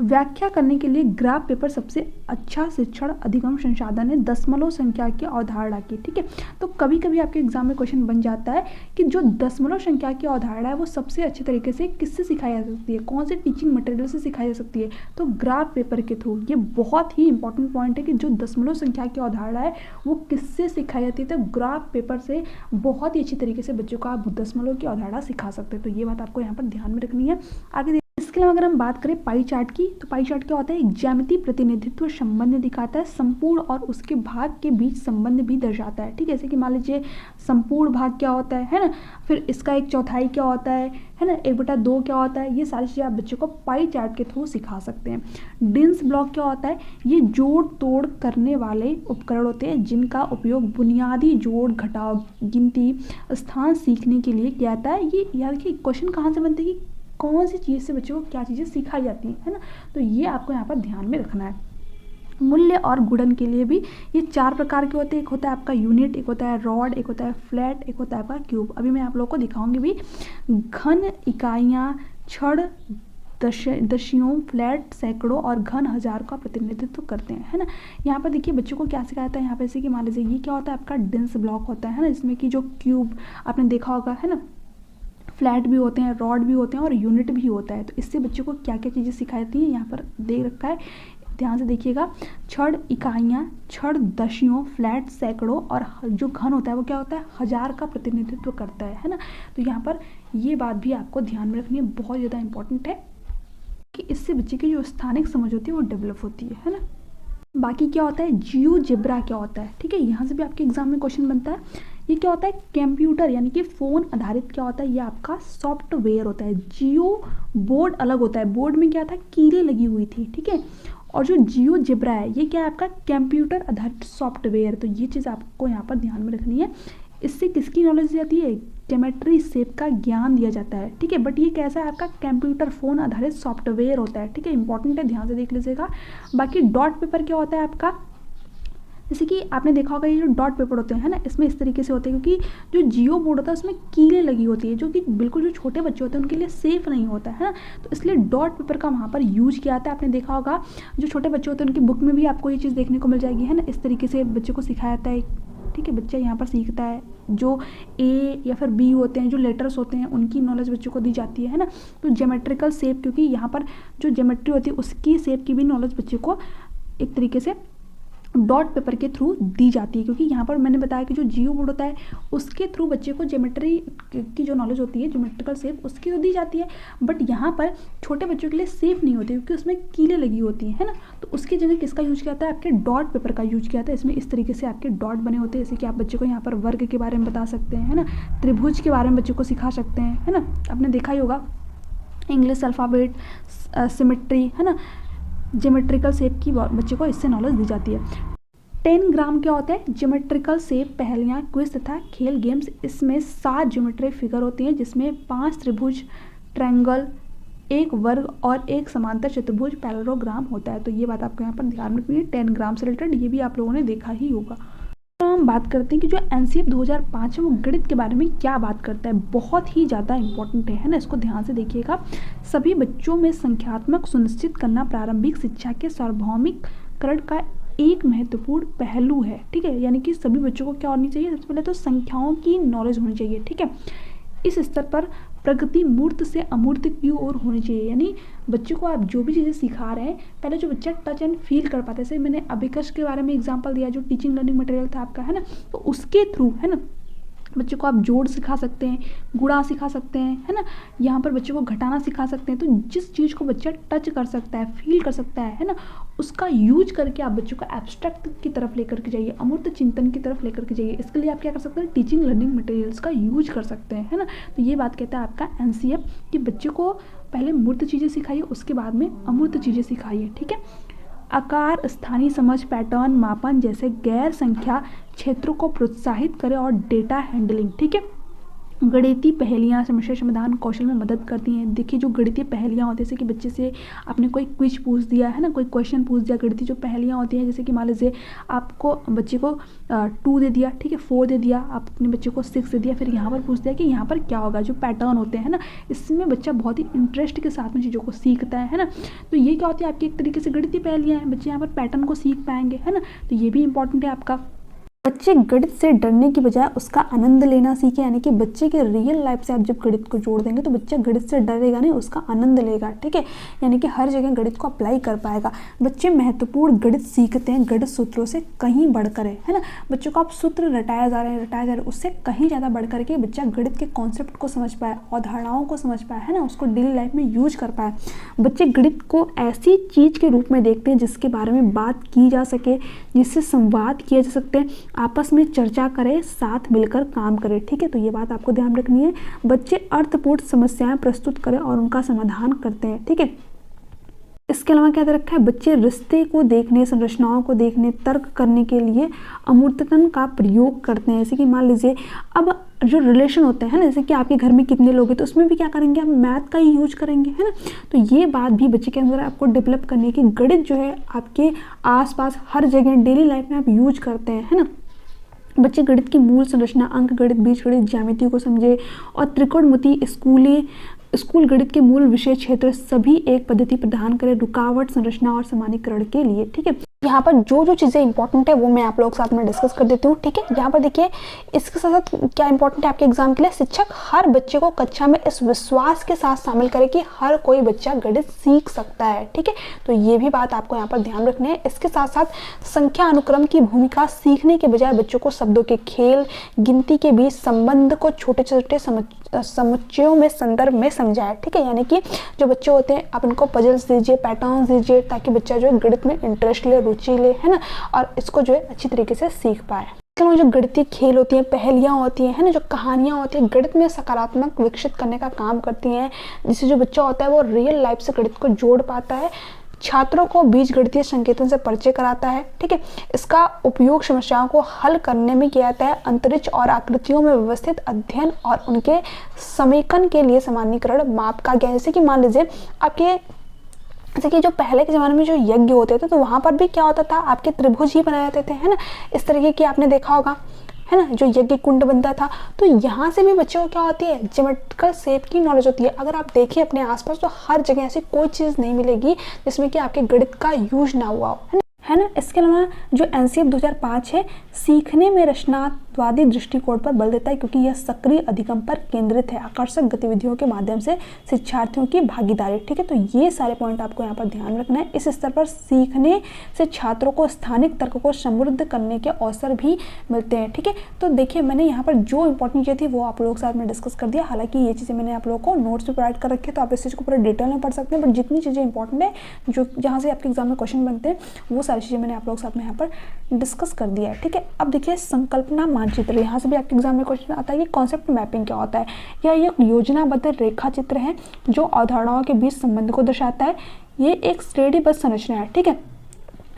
व्याख्या करने के लिए ग्राफ पेपर सबसे अच्छा शिक्षण अधिगम संसाधन है दशमलव संख्या की अवधारणा की, ठीक है। तो कभी कभी आपके एग्जाम में क्वेश्चन बन जाता है कि जो दशमलव संख्या की अवधारणा है वो सबसे अच्छे तरीके से किससे सिखाई जा सकती है, कौन से टीचिंग मटेरियल से सिखाई जा सकती है, तो ग्राफ पेपर के थ्रू। ये बहुत ही इंपॉर्टेंट पॉइंट है कि जो दशमलव संख्या की अवधारणा है वो किससे सिखाई जाती है, तो ग्राफ पेपर से बहुत ही अच्छी तरीके से बच्चों को आप दशमलव की अवधारणा सिखा सकते हैं। तो ये बात आपको यहाँ पर ध्यान में रखनी है। आगे इसके अलावा अगर हम बात करें पाई चार्ट की, तो पाई चार्ट क्या होता है, एक ज्यामितीय प्रतिनिधित्व संबंध दिखाता है, संपूर्ण और उसके भाग के बीच संबंध भी दर्शाता है, ठीक है। जैसे कि मान लीजिए संपूर्ण भाग क्या होता है ना, फिर इसका एक चौथाई क्या होता है ना, 1/2 क्या होता है, ये सारी चीज़ें आप बच्चों को पाई चार्ट के थ्रू सिखा सकते हैं। डिंस ब्लॉक क्या होता है, ये जोड़ तोड़ करने वाले उपकरण होते हैं जिनका उपयोग बुनियादी जोड़, घटाव, गिनती, स्थान सीखने के लिए किया जाता है। ये यार कि क्वेश्चन कहाँ से बनते हैं कि कौन सी चीज़ से बच्चों को क्या चीज़ें सिखाई जाती हैं, है ना। तो ये आपको यहाँ पर ध्यान में रखना है। मूल्य और गुणन के लिए भी ये 4 प्रकार के होते हैं। एक होता है आपका यूनिट, एक होता है रॉड, एक होता है फ्लैट, एक होता है आपका क्यूब। अभी मैं आप लोगों को दिखाऊंगी भी। घन इकाइयाँ छड़, दशयों, फ्लैट, सैकड़ों और घन हजार का प्रतिनिधित्व करते हैं, है ना। यहाँ पर देखिए बच्चों को क्या सिखाया जाता है, यहाँ पे जैसे कि मान लीजिए ये क्या होता है, आपका डेंस ब्लॉक होता है ना, जिसमें कि जो क्यूब आपने देखा होगा, है ना, फ्लैट भी होते हैं, रॉड भी होते हैं और यूनिट भी होता है। तो इससे बच्चों को क्या क्या चीज़ें सिखाई जाती हैं यहाँ पर दे रखा है, ध्यान से देखिएगा। छड़ इकाइयाँ, छड़ दशयों, फ्लैट सैकड़ों और जो घन होता है वो क्या होता है, हजार का प्रतिनिधित्व करता है ना। तो यहाँ पर ये बात भी आपको ध्यान में रखनी है, बहुत ज़्यादा इंपॉर्टेंट है कि इससे बच्चे की जो स्थानिक समझ होती है वो डेवलप होती है ना। बाकी क्या होता है, जियोजेब्रा क्या होता है, ठीक है, यहाँ से भी आपके एग्जाम में क्वेश्चन बनता है। ये क्या होता है, कंप्यूटर यानी कि फ़ोन आधारित क्या होता है, ये आपका सॉफ्टवेयर होता है। जियो बोर्ड अलग होता है, बोर्ड में क्या था, कीलें लगी हुई थी, ठीक है। और जो जियोजेब्रा है ये क्या है, आपका कंप्यूटर आधारित सॉफ्टवेयर। तो ये चीज़ आपको यहाँ पर ध्यान में रखनी है। इससे किसकी नॉलेज दी जाती है, ज्योमेट्री शेप का ज्ञान दिया जाता है, ठीक है। बट ये कैसा है, आपका कंप्यूटर फ़ोन आधारित सॉफ्टवेयर होता है, ठीक है, इंपॉर्टेंट है, ध्यान से देख लीजिएगा। बाकी डॉट पेपर क्या होता है, आपका जैसे कि आपने देखा होगा ये जो डॉट पेपर होते हैं ना, इसमें इस तरीके से होते हैं, क्योंकि जो जियो बोर्ड होता है उसमें कीलें लगी होती है, जो कि बिल्कुल जो छोटे बच्चे होते हैं उनके लिए सेफ़ नहीं होता है ना, तो इसलिए डॉट पेपर का वहाँ पर यूज किया जाता है। आपने देखा होगा जो छोटे बच्चे होते हैं उनकी बुक में भी आपको ये चीज़ देखने को मिल जाएगी, है ना, इस तरीके से बच्चे को सिखाया जाता है। ठीक है, बच्चा यहाँ पर सीखता है, जो ए या फिर बी होते हैं, जो लेटर्स होते हैं, उनकी नॉलेज बच्चों को दी जाती है ना। तो ज्योमेट्रिकल शेप, क्योंकि यहाँ पर जो ज्योमेट्री होती है उसकी शेप की भी नॉलेज बच्चे को एक तरीके से डॉट पेपर के थ्रू दी जाती है, क्योंकि यहाँ पर मैंने बताया कि जो जियो बोर्ड होता है उसके थ्रू बच्चे को ज्योमेट्री की जो नॉलेज होती है, ज्योमेट्रिकल शेप, उसकी तो दी जाती है, बट यहाँ पर छोटे बच्चों के लिए सेफ नहीं होती, क्योंकि उसमें कीलें लगी होती हैं, है ना। तो उसकी जगह किसका यूज किया जाता है, आपके डॉट पेपर का यूज किया जाता है। इसमें इस तरीके से आपके डॉट बने होते हैं, जैसे कि आप बच्चे को यहाँ पर वर्ग के बारे में बता सकते हैं, है ना, त्रिभुज के बारे में बच्चों को सिखा सकते हैं, है ना। आपने देखा ही होगा इंग्लिश अल्फ़ाबेट, सिमेट्री, है ना, ज्योमेट्रिकल शेप की बच्चे को इससे नॉलेज दी जाती है। 10 ग्राम क्या होता है, ज्योमेट्रिकल शेप, पहेलियाँ, क्विज तथा खेल गेम्स। इसमें 7 ज्योमेट्रिक फिगर होती हैं, जिसमें 5 त्रिभुज, ट्रायंगल, 1 वर्ग और 1 समांतर चतुर्भुज पैरेललोग्राम होता है। तो ये बात आपको यहाँ पर ध्यान रखनी है, 10 ग्राम से रिलेटेड, ये भी आप लोगों ने देखा ही होगा। तो हम बात करते हैं कि जो एनसीएफ 2005 है वो गणित के बारे में क्या बात करता है। बहुत ही ज़्यादा इंपॉर्टेंट है ना, इसको ध्यान से देखिएगा। सभी बच्चों में संख्यात्मक सुनिश्चित करना प्रारंभिक शिक्षा के सार्वभौमिकरण का एक महत्वपूर्ण पहलू है। ठीक है, यानी कि सभी बच्चों को क्या होनी चाहिए, सबसे पहले तो संख्याओं की नॉलेज होनी चाहिए। ठीक है, इस स्तर पर प्रगति मूर्त से अमूर्त की ओर होनी चाहिए, यानी बच्चों को आप जो भी चीज़ें सिखा रहे हैं, पहले जो बच्चा टच एंड फील कर पाता है, जैसे मैंने अबिकस के बारे में एग्जांपल दिया, जो टीचिंग लर्निंग मटेरियल था आपका, है ना, तो उसके थ्रू, है ना, बच्चों को आप जोड़ सिखा सकते हैं, गुणा सिखा सकते हैं, है ना, यहाँ पर बच्चों को घटाना सिखा सकते हैं। तो जिस चीज़ को बच्चा टच कर सकता है, फील कर सकता है ना, उसका यूज करके आप बच्चों को एब्स्ट्रैक्ट की तरफ लेकर के जाइए, अमूर्त चिंतन की तरफ लेकर के जाइए। इसके लिए आप क्या कर सकते हैं, टीचिंग लर्निंग मटेरियल्स का यूज कर सकते हैं, है ना। तो ये बात कहता है आपका एनसीएफ कि बच्चों को पहले मूर्त चीज़ें सिखाइए, उसके बाद में अमूर्त चीज़ें सिखाइए। ठीक है, आकार, स्थानीय समझ, पैटर्न, मापन जैसे गैर संख्या क्षेत्रों को प्रोत्साहित करें और डेटा हैंडलिंग। ठीक है, गणितीय पहेलियाँ समस्या समाधान कौशल में मदद करती हैं। देखिए जो गणितीय पहेलियाँ होती हैं, जैसे कि बच्चे से आपने कोई क्विज पूछ दिया, है ना, कोई क्वेश्चन पूछ दिया, गणितीय जो पहेलियाँ होती हैं, जैसे कि मान लीजिए आपको बच्चे को 2 दे दिया, ठीक है, 4 दे दिया, आप अपने बच्चे को 6 दे दिया, फिर यहाँ पर पूछ दिया कि यहाँ पर क्या होगा, जो पैटर्न होते हैं ना, इसमें बच्चा बहुत ही इंटरेस्ट के साथ में चीज़ों को सीखता है ना। तो ये क्या होती है आपकी एक तरीके से गणितीय पहेलियाँ हैं, बच्चे यहाँ पर पैटर्न को सीख पाएंगे, है ना। तो ये भी इंपॉर्टेंट है आपका। बच्चे गणित से डरने की बजाय उसका आनंद लेना सीखे, यानी कि बच्चे के रियल लाइफ से आप जब गणित को जोड़ देंगे तो बच्चा गणित से डरेगा नहीं, उसका आनंद लेगा। ठीक है, यानी कि हर जगह गणित को अप्लाई कर पाएगा। बच्चे महत्वपूर्ण गणित सीखते हैं गणित सूत्रों से कहीं बढ़कर, है ना। बच्चों को आप सूत्र रटाया जा रहे हैं, उससे कहीं ज़्यादा बढ़ करके बच्चा गणित के कॉन्सेप्ट को समझ पाए, अवधारणाओं को समझ पाए, है ना, उसको डेली लाइफ में यूज कर पाए। बच्चे गणित को ऐसी चीज़ के रूप में देखते हैं जिसके बारे में बात की जा सके, जिससे संवाद किया जा सकते हैं, आपस में चर्चा करें, साथ मिलकर काम करें। ठीक है, तो ये बात आपको ध्यान रखनी है। बच्चे अर्थपूर्ण समस्याएं प्रस्तुत करें और उनका समाधान करते हैं। ठीक है, इसके अलावा क्या रखा है, बच्चे रिश्ते को देखने, संरचनाओं को देखने, तर्क करने के लिए अमूर्ततन का प्रयोग करते हैं। जैसे कि मान लीजिए अब जो रिलेशन होते हैं ना, जैसे कि आपके घर में कितने लोग हैं, तो उसमें भी क्या करेंगे, आप मैथ का ही यूज करेंगे, है ना। तो ये बात भी बच्चे के अंदर आपको डेवलप करने की, गणित जो है आपके आसपास हर जगह डेली लाइफ में आप यूज करते हैं, है ना। बच्चे गणित की मूल संरचना, अंक गणित, बीजगणित, ज्यामिति को समझे और त्रिकोणमिति, स्कूल गणित के मूल विषय क्षेत्र सभी एक पद्धति प्रदान करें रुकावट, संरचना और सामान्यीकरण के लिए। ठीक है, यहाँ पर जो जो चीज़ें इंपॉर्टेंट है वो मैं आप लोगों के साथ में डिस्कस कर देती हूँ। ठीक है, यहाँ पर देखिए इसके साथ साथ क्या इंपॉर्टेंट है आपके एग्जाम के लिए, शिक्षक हर बच्चे को कक्षा में इस विश्वास के साथ शामिल करे कि हर कोई बच्चा गणित सीख सकता है। ठीक है, तो ये भी बात आपको यहाँ पर ध्यान रखनी है। इसके साथ साथ संख्या अनुक्रम की भूमिका सीखने के बजाय बच्चों को शब्दों के खेल, गिनती के बीच संबंध को छोटे छोटे समुच्चयों में संदर्भ में समझाए। ठीक है, यानी कि जो बच्चे होते हैं आप उनको पजल्स दीजिए, पैटर्न्स दीजिए, ताकि बच्चा जो है गणित में इंटरेस्ट ले, रुचि ले, है ना, और इसको जो है अच्छी तरीके से सीख पाए। जो गणितीय खेल होती हैं, पहेलियाँ होती हैं, है ना, जो कहानियाँ होती हैं, गणित में सकारात्मक विकसित करने का काम करती हैं, जिससे जो बच्चा होता है वो रियल लाइफ से गणित को जोड़ पाता है, छात्रों को बीज गणितीय संकेतन से परिचय कराता है। ठीक है, इसका उपयोग समस्याओं को हल करने में किया जाता है, अंतरिक्ष और आकृतियों में व्यवस्थित अध्ययन और उनके समेकन के लिए सामान्यीकरण, माप का ज्ञान। जैसे कि मान लीजिए आपके जैसे कि जो पहले के ज़माने में जो यज्ञ होते थे तो वहाँ पर भी क्या होता था, आपके त्रिभुज ही बनाए जाते थे, है ना, इस तरीके की आपने देखा होगा, है ना, जो यज्ञ कुंड बनता था। तो यहाँ से भी बच्चों को क्या होती है, ज्योमेट्रिकल शेप की नॉलेज होती है। अगर आप देखिए अपने आसपास तो हर जगह ऐसी कोई चीज़ नहीं मिलेगी जिसमें कि आपके गणित का यूज ना हुआ हो, है ना। इसके अलावा जो एनसीएफ 2005 है, सीखने में रचनात्मकवादी दृष्टिकोण पर बल देता है क्योंकि यह सक्रिय अधिगम पर केंद्रित है, आकर्षक गतिविधियों के माध्यम से शिक्षार्थियों की भागीदारी, ठीक है। तो ये सारे पॉइंट आपको यहाँ पर ध्यान रखना है। इस स्तर पर सीखने से छात्रों को स्थानिक तर्क को समृद्ध करने के अवसर भी मिलते हैं, ठीक है। तो देखिए मैंने यहाँ पर जो इंपॉर्टेंट चीज़ थी वो आप लोगों के साथ में डिस्कस कर दिया। हालांकि ये चीज़ें मैंने आप लोगों को नोट्स में प्रोवाइड कर रखे, तो आप इस चीज़ को पूरे डिटेल में पढ़ सकते हैं, बट जितनी चीज़ें इंपॉर्टेंट है जो जहाँ से आपके एग्जाम में क्वेश्चन बनते हैं वो सारी चीज़ें मैंने आप लोगों के साथ में यहाँ पर डिस्कस कर दिया है, ठीक है। अब देखिए संकल्पना मानचित्र, यहाँ से भी आपके एग्जाम में क्वेश्चन आता है कि कॉन्सेप्ट मैपिंग क्या होता है। यह एक योजनाबद्ध रेखा चित्र है जो अवधारणाओं के बीच संबंध को दर्शाता है। ये एक श्रेणीबद्ध संरचना है, ठीक है।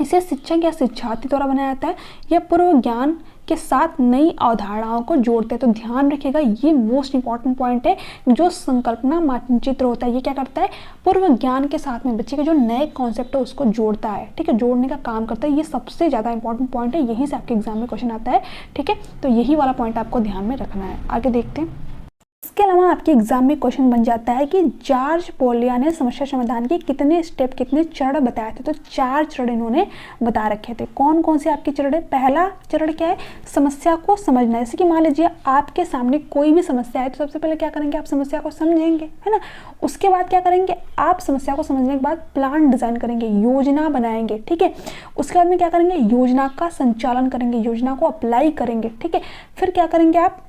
इसे शिक्षक या शिक्षार्थी द्वारा बनाया जाता है। यह पूर्व ज्ञान के साथ नई अवधारणाओं को जोड़ते हैं। तो ध्यान रखिएगा ये मोस्ट इंपॉर्टेंट पॉइंट है। जो संकल्पना मानचित्र होता है ये क्या करता है, पूर्व ज्ञान के साथ में बच्चे के जो नए कॉन्सेप्ट है उसको जोड़ता है, ठीक है, जोड़ने का काम करता है। ये सबसे ज़्यादा इंपॉर्टेंट पॉइंट है, यहीं से आपके एग्जाम में क्वेश्चन आता है, ठीक है। तो यही वाला पॉइंट आपको ध्यान में रखना है। आगे देखते हैं। इसके अलावा आपके एग्जाम में क्वेश्चन बन जाता है कि जॉर्ज पोलिया ने समस्या समाधान के कितने स्टेप, कितने चरण बताए थे। तो 4 चरण इन्होंने बता रखे थे। कौन कौन से आपके चरण है। पहला चरण क्या है, समस्या को समझना। जैसे कि मान लीजिए आपके सामने कोई भी समस्या है तो सबसे पहले क्या करेंगे, आप समस्या को समझेंगे, है ना। उसके बाद क्या करेंगे, आप समस्या को समझने के बाद प्लान डिजाइन करेंगे, योजना बनाएंगे, ठीक है। उसके बाद में क्या करेंगे, योजना का संचालन करेंगे, योजना को अप्लाई करेंगे, ठीक है। फिर क्या करेंगे, आप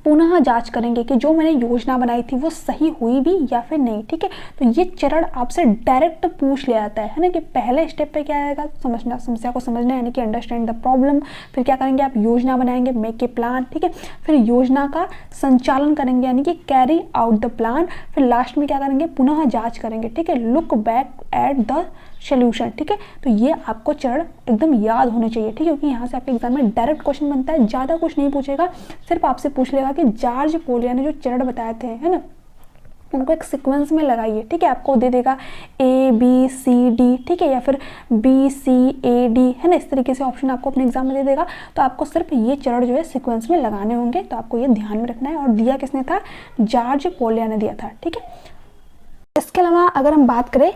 पुनः जांच करेंगे कि जो मैंने योजना बनाई थी वो सही हुई भी या फिर नहीं, ठीक है। तो ये चरण आपसे डायरेक्ट पूछ ले आता है ना, कि पहले स्टेप पे क्या आएगा, समझना, समस्या को समझना यानी कि अंडरस्टैंड द प्रॉब्लम। फिर क्या करेंगे, आप योजना बनाएंगे, मेक ए प्लान, ठीक है। फिर योजना का संचालन करेंगे यानी कि कैरी आउट द प्लान। फिर लास्ट में क्या करेंगे, पुनः जांच करेंगे, ठीक है, look back at the solution, ठीक है। तो ये आपको चरण एकदम याद होने चाहिए, ठीक है, क्योंकि यहाँ से आपके एग्जाम में डायरेक्ट क्वेश्चन बनता है। ज़्यादा कुछ नहीं पूछेगा, सिर्फ आपसे पूछ लेगा कि जॉर्ज पोलिया ने जो चरण बताए थे, है ना, उनको एक सीक्वेंस में लगाइए, ठीक है। आपको दे देगा ABCD, ठीक है, या फिर BCAD, है ना, इस तरीके से ऑप्शन आपको अपने एग्जाम में दे देगा। तो आपको सिर्फ ये चरण जो है सीक्वेंस में लगाने होंगे। तो आपको ये ध्यान में रखना है। और दिया किसने था, जॉर्ज पोलिया ने दिया था, ठीक है। इसके अलावा अगर हम बात करें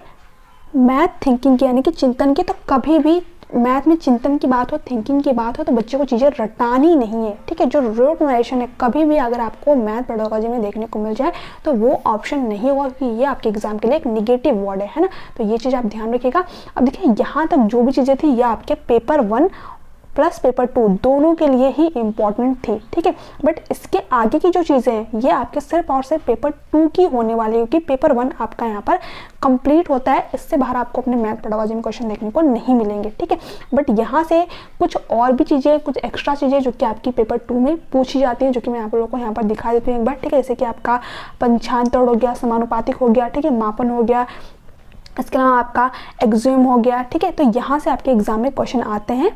मैथ थिंकिंग की यानी कि चिंतन की, तो कभी भी मैथ में चिंतन की बात हो, थिंकिंग की बात हो, तो बच्चों को चीज़ें रटानी नहीं है, ठीक है। जो रोट नरेशन है कभी भी अगर आपको मैथ पेडागोजी में देखने को मिल जाए तो वो ऑप्शन नहीं होगा, क्योंकि ये आपके एग्जाम के लिए एक निगेटिव वर्ड है ना। तो ये चीज़ आप ध्यान रखिएगा। अब देखिए यहाँ तक जो भी चीज़ें थी ये आपके पेपर 1 प्लस पेपर 2 दोनों के लिए ही इम्पॉर्टेंट थी, ठीक है। बट इसके आगे की जो चीज़ें हैं ये आपके सिर्फ और सिर्फ पेपर 2 की होने वाली है, क्योंकि पेपर 1 आपका यहाँ पर कंप्लीट होता है। इससे बाहर आपको अपने मैथ पेडागोजी में क्वेश्चन देखने को नहीं मिलेंगे, ठीक है। बट यहाँ से कुछ और भी चीज़ें, कुछ एक्स्ट्रा चीज़ें जो कि आपकी पेपर 2 में पूछी जाती हैं, जो कि मैं आप लोगों को यहाँ पर दिखा देती हूँ एक बार, ठीक है। जैसे कि आपका पंचांतर हो गया, समानुपातिक हो गया, ठीक है, मापन हो गया, इसके अलावा आपका एक्सियम हो गया, ठीक है। तो यहाँ से आपके एग्जाम में क्वेश्चन आते हैं,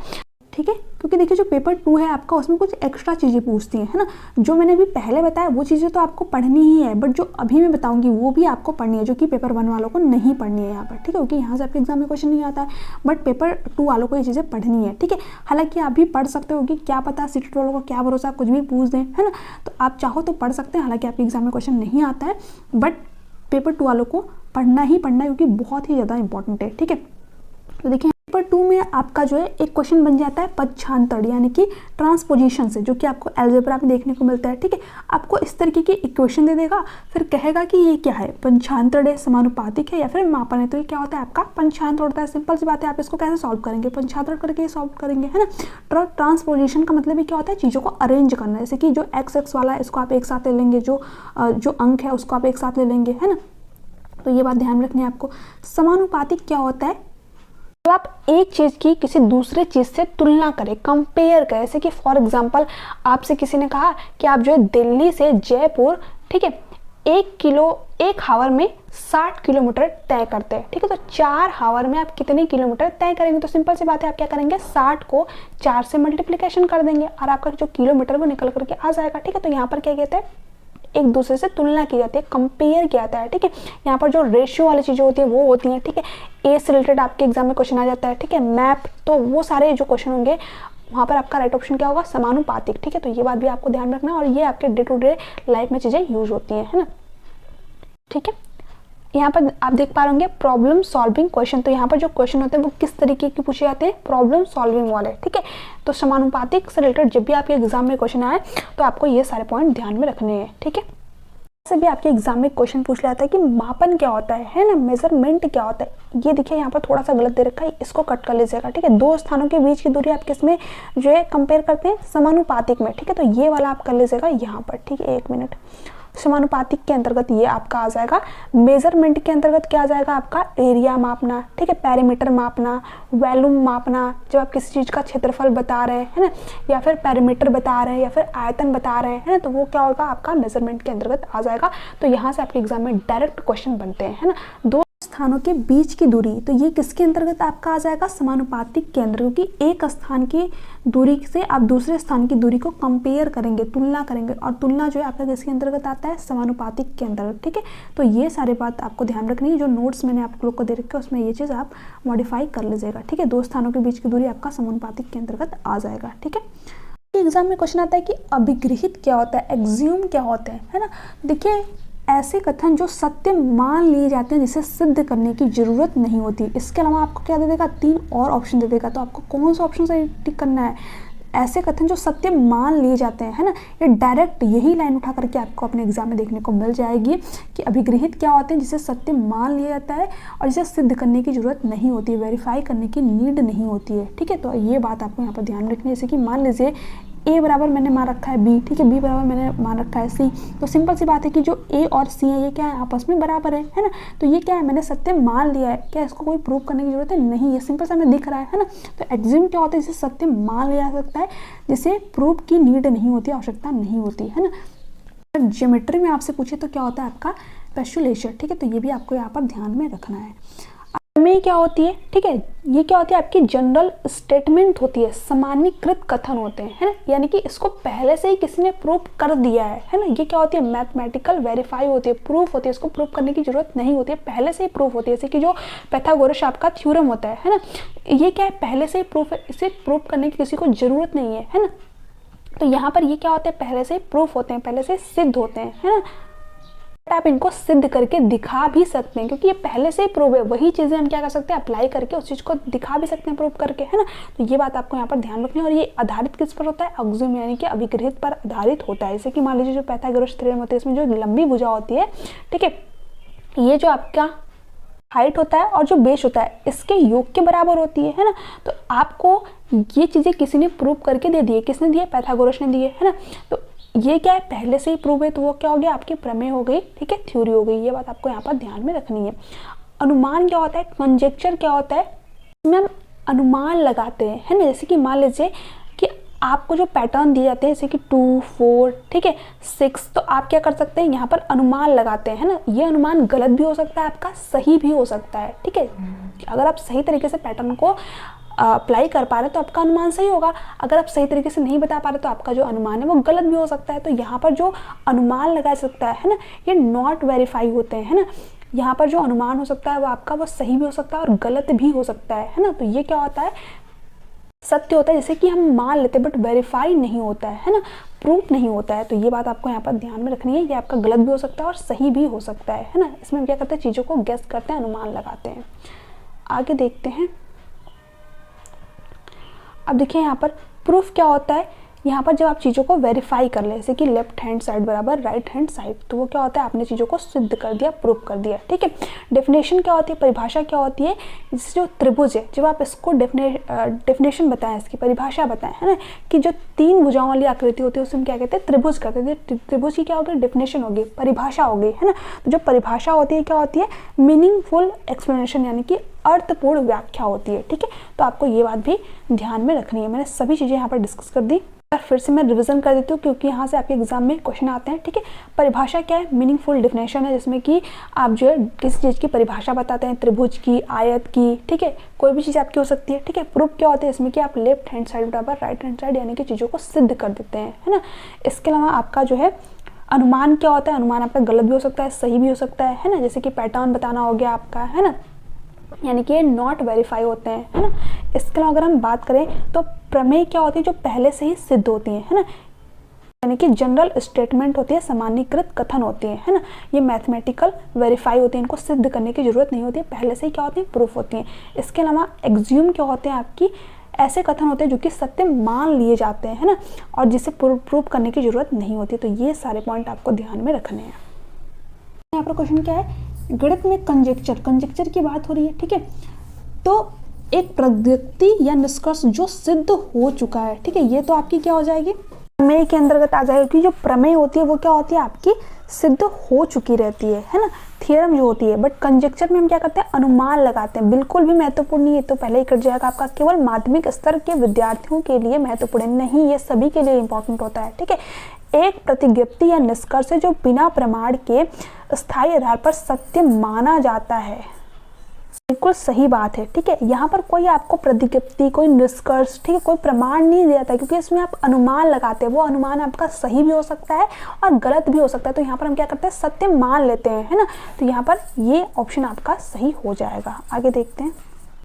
ठीक है। क्योंकि देखिए जो पेपर 2 है आपका उसमें कुछ एक्स्ट्रा चीज़ें पूछती हैं, है ना। जो मैंने अभी पहले बताया वो चीज़ें तो आपको पढ़नी ही है, बट जो अभी मैं बताऊंगी वो भी आपको पढ़नी है, जो कि पेपर 1 वालों को नहीं पढ़नी है यहाँ पर, ठीक है। क्योंकि यहाँ से आपके एग्जाम में क्वेश्चन नहीं आता है, बट पेपर 2 वालों को ये चीज़ें पढ़नी है, ठीक है। हालांकि आप भी पढ़ सकते हो कि क्या पता सीटेट वालों को क्या भरोसा, कुछ भी पूछ दें, है ना। तो आप चाहो तो पढ़ सकते हैं, हालांकि आपके एग्जाम में क्वेश्चन नहीं आता है, बट पेपर 2 वालों को पढ़ना ही पढ़ना है, क्योंकि बहुत ही ज़्यादा इंपॉर्टेंट है, ठीक है। तो देखिए पेपर 2 में आपका जो है एक क्वेश्चन बन जाता है पक्षांतर यानी कि ट्रांसपोजिशन से, जो कि आपको अलजेब्रा में देखने को मिलता है, ठीक है। आपको इस तरीके की इक्वेशन दे देगा, फिर कहेगा कि ये क्या है, पंचांतर है, समानुपातिक है या फिर मापन है। तो ये क्या होता है, आपका पंचांतर होता है। सिंपल सी बात है, आप इसको कैसे सॉल्व करेंगे, पंचांतर करके सॉल्व करेंगे, है ना। ट्रांसपोजिशन का मतलब ये क्या होता है, चीज़ों को अरेंज करना। जैसे कि जो x वाला है इसको आप एक साथ ले लेंगे, जो अंक है उसको आप एक साथ ले लेंगे, है ना। तो ये बात ध्यान रखनी है आपको। समानुपातिक क्या होता है, तो आप एक चीज़ की किसी दूसरे चीज़ से तुलना करें, कंपेयर करें। जैसे कि फॉर एग्जांपल आपसे किसी ने कहा कि आप जो है दिल्ली से जयपुर, ठीक है, 1 हावर में 60 किलोमीटर तय करते हैं, ठीक है। तो 4 हावर में आप कितने किलोमीटर तय करेंगे। तो सिंपल सी बात है, आप क्या करेंगे, 60 को 4 से मल्टीप्लिकेशन कर देंगे और आपका जो किलोमीटर वो निकल करके आ जाएगा, ठीक है। तो यहाँ पर क्या कहते हैं, एक दूसरे से तुलना की जाती है, कंपेयर किया जाता है, ठीक है। यहाँ पर जो रेशियो वाली चीज़ें होती है वो होती हैं, ठीक है। ए से रिलेटेड आपके एग्जाम में क्वेश्चन आ जाता है, ठीक है। मैप, तो वो सारे जो क्वेश्चन होंगे वहाँ पर आपका राइट ऑप्शन क्या होगा, समानुपातिक, ठीक है। तो ये बात भी आपको ध्यान रखना, और ये आपके डे टू डे लाइफ में चीज़ें यूज होती हैं, है ना, ठीक है। यहाँ पर आप देख पा रहे प्रॉब्लम सॉल्विंग क्वेश्चन, तो यहाँ पर जो क्वेश्चन होते हैं वो किस तरीके के पूछे जाते हैं, प्रॉब्लम सॉल्विंग वाले, ठीक है। तो समानुपातिक से रिलेटेड जब भी आपके एग्जाम में क्वेश्चन आए तो आपको ये सारे पॉइंट ध्यान में रखने हैं, ठीक है। से भी आपके एग्जाम में क्वेश्चन पूछ लिया था कि मापन क्या होता है ना, मेजरमेंट क्या होता है। ये देखिए यहाँ पर थोड़ा सा गलत दे रखा है, इसको कट कर लीजिएगा, ठीक है। दो स्थानों के बीच की दूरी आप किसमें जो है कंपेयर करते हैं, समानुपातिक में, ठीक है। तो ये वाला आप कर लीजिएगा यहाँ पर, ठीक है। 1 मिनट। समानुपातिक के अंतर्गत ये आपका आ जाएगा। मेजरमेंट के अंतर्गत क्या आ जाएगा आपका, एरिया मापना, ठीक है, पेरीमीटर मापना, वॉल्यूम मापना, जब आप किसी चीज़ का क्षेत्रफल बता रहे हैं, है ना, या फिर पेरीमीटर बता रहे हैं, या फिर आयतन बता रहे हैं, है ना, तो वो क्या होगा आपका मेजरमेंट के अंतर्गत आ जाएगा। तो यहाँ से आपके एग्जाम में डायरेक्ट क्वेश्चन बनते हैं, है ना। दो स्थानों के बीच की दूरी, तो ये किसके अंतर्गत आपका आ जाएगा, समानुपातिक के अंदर, क्योंकि एक स्थान की दूरी से आप दूसरे स्थान की दूरी को कंपेयर करेंगे, तुलना करेंगे, और तुलना जो है आपका किसके अंतर्गत आता है, समानुपातिक के अंतर्गत, ठीक है। तो ये सारी बात आपको ध्यान रखनी है। जो नोट्स मैंने आप लोग को दे रखे हैं उसमें ये चीज़ आप मॉडिफाई कर लीजिएगा, ठीक है। दो स्थानों के बीच की दूरी आपका समानुपातिक के अंतर्गत आ जाएगा, ठीक है। एग्जाम में क्वेश्चन आता है कि अभिगृहित क्या होता है, एक्सियूम क्या होता है ना। देखिए ऐसे कथन जो सत्य मान लिए जाते हैं जिसे सिद्ध करने की जरूरत नहीं होती। इसके अलावा आपको क्या दे देगा, 3 और ऑप्शन दे देगा, तो आपको कौन सा ऑप्शन से टिक करना है। ऐसे कथन जो सत्य मान लिए जाते हैं, है ना, ये डायरेक्ट यही लाइन उठा करके आपको अपने एग्जाम में देखने को मिल जाएगी कि अभिगृहित क्या होते हैं, जिसे सत्य मान लिया जाता है और जिसे सिद्ध करने की जरूरत नहीं होती है, वेरीफाई करने की नीड नहीं होती है, ठीक है। तो ये बात आपको यहाँ पर ध्यान रखनी है। जैसे कि मान लीजिए ए बराबर मैंने मान रखा है बी, ठीक है, बी बराबर मैंने मान रखा है सी, तो सिंपल सी बात है कि जो ए और सी है ये क्या है, आपस में बराबर है ना। तो ये क्या है, मैंने सत्य मान लिया है, क्या इसको कोई प्रूव करने की जरूरत है, नहीं, ये सिंपल सा हमें दिख रहा है ना। तो एक्सियूम क्या होता है, जिसे सत्य मान लिया जा सकता है, जिसे प्रूव की नीड नहीं होती, आवश्यकता नहीं होती, है ना। ज्योमेट्री में आपसे पूछे तो क्या होता है आपका पेस्टुलेशन, ठीक है। तो ये भी आपको यहाँ पर ध्यान में रखना है। में क्या होती है, ठीक है, ये क्या होती है आपकी जनरल स्टेटमेंट होती है, सामान्यीकृत कथन होते हैं, है ना, यानी कि इसको पहले से ही किसी ने प्रूव कर दिया है ना। ये क्या होती है, मैथमेटिकल वेरीफाई होती है, प्रूफ होती है, इसको प्रूव करने की जरूरत नहीं होती है, पहले से ही प्रूफ होती है। जैसे कि जो पाइथागोरस आपका थ्योरम होता है ना, ये क्या है, पहले से ही प्रूफ है, इसे प्रूव करने की किसी को जरूरत नहीं है ना। तो यहाँ पर ये क्या होता है, पहले से प्रूफ होते हैं, पहले से सिद्ध होते हैं, है ना। आप इनको सिद्ध करके दिखा भी सकते हैं, क्योंकि ये पहले से ही प्रूव है, वही चीज़ें हम क्या कर सकते हैं, अप्लाई करके उस चीज़ को दिखा भी सकते हैं प्रूव करके, है ना। तो ये बात आपको यहाँ पर ध्यान रखनी है। और ये आधारित किस पर होता है, एक्सियोम यानी कि अभिगृहित पर आधारित होता है। जैसे कि मान लीजिए जो पाइथागोरस थ्योरम होती है, इसमें जो लंबी भुजा होती है, ठीक है, ये जो आपका हाइट होता है और जो बेस होता है इसके योग के बराबर होती है ना। तो आपको ये चीज़ें किसी ने प्रूव करके दे दी है, किसने दिए, पाइथागोरस ने दिए, है ना। तो ये क्या है, पहले से ही प्रूव है, तो वो क्या हो गया, आपकी प्रमेय हो गई, ठीक है, थ्योरी हो गई। ये बात आपको यहाँ पर ध्यान में रखनी है। अनुमान क्या होता है, कंजेक्चर क्या होता है, इसमें हम अनुमान लगाते हैं, है ना। जैसे कि मान लीजिए कि आपको जो पैटर्न दिए जाते हैं, जैसे कि 2, 4, ठीक है, 6, तो आप क्या कर सकते हैं, यहाँ पर अनुमान लगाते हैं, है ना। ये अनुमान गलत भी हो सकता है आपका, सही भी हो सकता है, ठीक है। अगर आप सही तरीके से पैटर्न को अप्लाई कर पा रहे तो आपका अनुमान सही होगा, अगर आप सही तरीके से नहीं बता पा रहे तो आपका जो अनुमान है वो गलत भी हो सकता है। तो यहाँ पर जो अनुमान लगा सकता है ना, ये नॉट वेरीफाई होते हैं, है ना। यहाँ पर जो अनुमान हो सकता है वो आपका वो सही भी हो सकता है और गलत भी हो सकता है ना। तो ये क्या होता है, सत्य होता है, जैसे कि हम मान लेते हैं बट वेरीफाई नहीं होता है ना, प्रूफ नहीं होता है। तो ये बात आपको यहाँ पर ध्यान में रखनी है कि आपका गलत भी हो सकता है और सही भी हो सकता है ना। इसमें हम क्या करते हैं, चीज़ों को गेस करते हैं, अनुमान लगाते हैं। आगे देखते हैं। अब देखिए यहाँ पर प्रूफ क्या होता है, यहाँ पर जब आप चीज़ों को वेरीफाई कर ले, जैसे कि लेफ्ट हैंड साइड बराबर राइट हैंड साइड, तो वो क्या होता है, आपने चीज़ों को सिद्ध कर दिया, प्रूफ कर दिया, ठीक है। डेफिनेशन क्या होती है, परिभाषा क्या होती है, जैसे जो त्रिभुज है, जब आप इसको डेफिनेशन बताएं, इसकी परिभाषा बताएं, है ना, कि जो 3 भुजाओं वाली आकृति होती है उसे हम क्या कहते हैं, त्रिभुज कहते हैं। त्रिभुज की क्या होगी, डेफिनेशन होगी, परिभाषा होगी, है ना। तो जो परिभाषा होती है क्या होती है, मीनिंगफुल एक्सप्लेनेशन यानी कि अर्थपूर्ण व्याख्या होती है, ठीक है। तो आपको ये बात भी ध्यान में रखनी है। मैंने सभी चीज़ें यहाँ पर डिस्कस कर दी, फिर से मैं रिवीजन कर देती हूँ क्योंकि यहाँ से आपके एग्जाम में क्वेश्चन आते हैं, ठीक है। परिभाषा क्या है, मीनिंगफुल डेफिनेशन है, जिसमें कि आप जो है किसी चीज़ की परिभाषा बताते हैं, त्रिभुज की, आयत की, ठीक है, कोई भी चीज़ आपकी हो सकती है, ठीक है। प्रूफ क्या होता है, इसमें कि आप लेफ्ट हैंड साइड बराबर राइट हैंड साइड यानी कि चीज़ों को सिद्ध कर देते हैं, है ना। इसके अलावा आपका जो है अनुमान क्या होता है, अनुमान आपका गलत भी हो सकता है, सही भी हो सकता है ना, जैसे कि पैटर्न बताना हो गया आपका, है ना, यानी कि ये नॉट वेरीफाई होते हैं, है ना। इसके अलावा अगर हम बात करें तो प्रमेय क्या होती है, जो पहले से ही सिद्ध होती है ना, यानी कि जनरल स्टेटमेंट होती है, सामान्यीकृत कथन होती है ना, ये मैथमेटिकल वेरीफाई होती है, इनको सिद्ध करने की जरूरत नहीं होती है, पहले से ही क्या होती है, प्रूफ होती है। इसके अलावा एक्ज्यूम क्या होते हैं, आपकी ऐसे कथन होते हैं जो कि सत्य मान लिए जाते हैं, है ना, और जिसे प्रूफ करने की जरूरत नहीं होती। तो ये सारे पॉइंट आपको ध्यान में रखने हैं। यहाँ पर क्वेश्चन क्या है, गणित में कंजेक्चर की बात हो रही है, ठीक है। तो एक प्रगति या निष्कर्ष जो सिद्ध हो चुका है, ठीक है, ये तो आपकी क्या हो जाएगी, प्रमेय के अंतर्गत आ जाएगी। जो प्रमेय होती है वो क्या होती है, आपकी सिद्ध हो चुकी रहती है ना, थियरम जो होती है। बट कंजेक्चर में हम क्या करते हैं, अनुमान लगाते हैं, बिल्कुल भी महत्वपूर्ण नहीं है, तो पहले ही कट जाएगा आपका, केवल माध्यमिक स्तर के विद्यार्थियों के लिए महत्वपूर्ण नहीं, ये सभी के लिए इंपॉर्टेंट होता है, ठीक है। एक प्रतिज्ञप्ति या निष्कर्ष जो बिना प्रमाण के स्थायी आधार पर सत्य माना जाता है, बिल्कुल सही बात है, ठीक है। यहाँ पर कोई आपको प्रतिज्ञप्ति, कोई निष्कर्ष, ठीक है, कोई प्रमाण नहीं दिया था, क्योंकि इसमें आप अनुमान लगाते हैं, वो अनुमान आपका सही भी हो सकता है और गलत भी हो सकता है। तो यहाँ पर हम क्या करते हैं, सत्य मान लेते हैं, है ना। तो यहाँ पर ये ऑप्शन आपका सही हो जाएगा। आगे देखते हैं,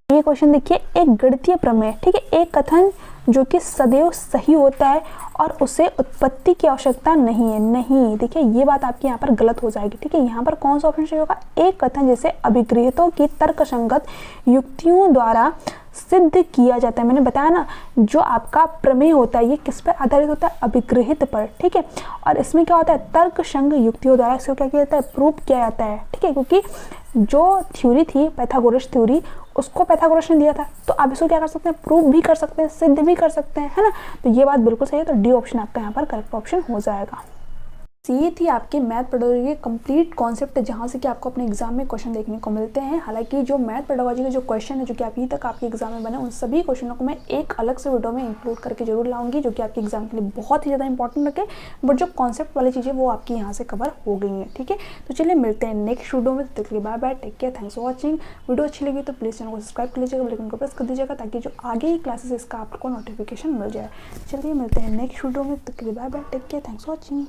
ये क्वेश्चन देखिए, एक गणितीय प्रमेय, ठीक है, एक कथन जो कि सदैव सही होता है और उसे उत्पत्ति की आवश्यकता नहीं है। नहीं, देखिए ये बात आपकी यहाँ पर गलत हो जाएगी, ठीक है। यहाँ पर कौन सा ऑप्शन सही होगा, एक कथन जैसे अभिगृहितों की तर्कसंगत युक्तियों द्वारा सिद्ध किया जाता है। मैंने बताया ना, जो आपका प्रमेय होता है ये किस पर आधारित होता है, अभिगृहित पर, ठीक है। और इसमें क्या होता है, तर्कसंग युक्तियों द्वारा इसको क्या किया जाता है, प्रूफ किया जाता है, ठीक है। क्योंकि जो थ्योरी थी पाइथागोरस थ्योरी, उसको पाइथागोरस ने दिया था, तो आप इसको क्या कर सकते हैं, प्रूफ भी कर सकते हैं, सिद्ध भी कर सकते हैं, है ना। तो ये बात बिल्कुल सही है, तो डी ऑप्शन आपका यहाँ पर करेक्ट ऑप्शन हो जाएगा। ये थी आपके मैथ पेडागोजी के कंप्लीट कॉन्सेप्ट, जहाँ से कि आपको अपने एग्जाम में क्वेश्चन देखने को मिलते हैं। हालांकि जो मैथ पेडागोजी के जो क्वेश्चन है जो कि अभी तक आपके एग्जाम में बने, उन सभी क्वेश्चनों को मैं एक अलग से वीडियो में इंक्लूड करके जरूर लाऊंगी, जो कि आपके एग्जाम के लिए बहुत ही ज़्यादा इंपॉर्टेंट रखे। बट जो कॉन्सेप्ट वाली चीज़ें वो आपकी यहाँ से कवर हो गई हैं, ठीक है। तो चलिए मिलते हैं नेक्स्ट वीडियो में, तब तक के लिए bye bye, take care, thanks for watching. Video अच्छी लगी तो प्लीज़ चैनल को सब्सक्राइब कर लीजिएगा, बेल आइकन को प्रेस कर दीजिएगा, ताकि जो आगे की क्लासेस इसका आपको नोटिफिकेशन मिल जाए। चलिए मिलते हैं नेक्स्ट वीडियो में, तब तक के लिए bye bye, take care, thanks for watching.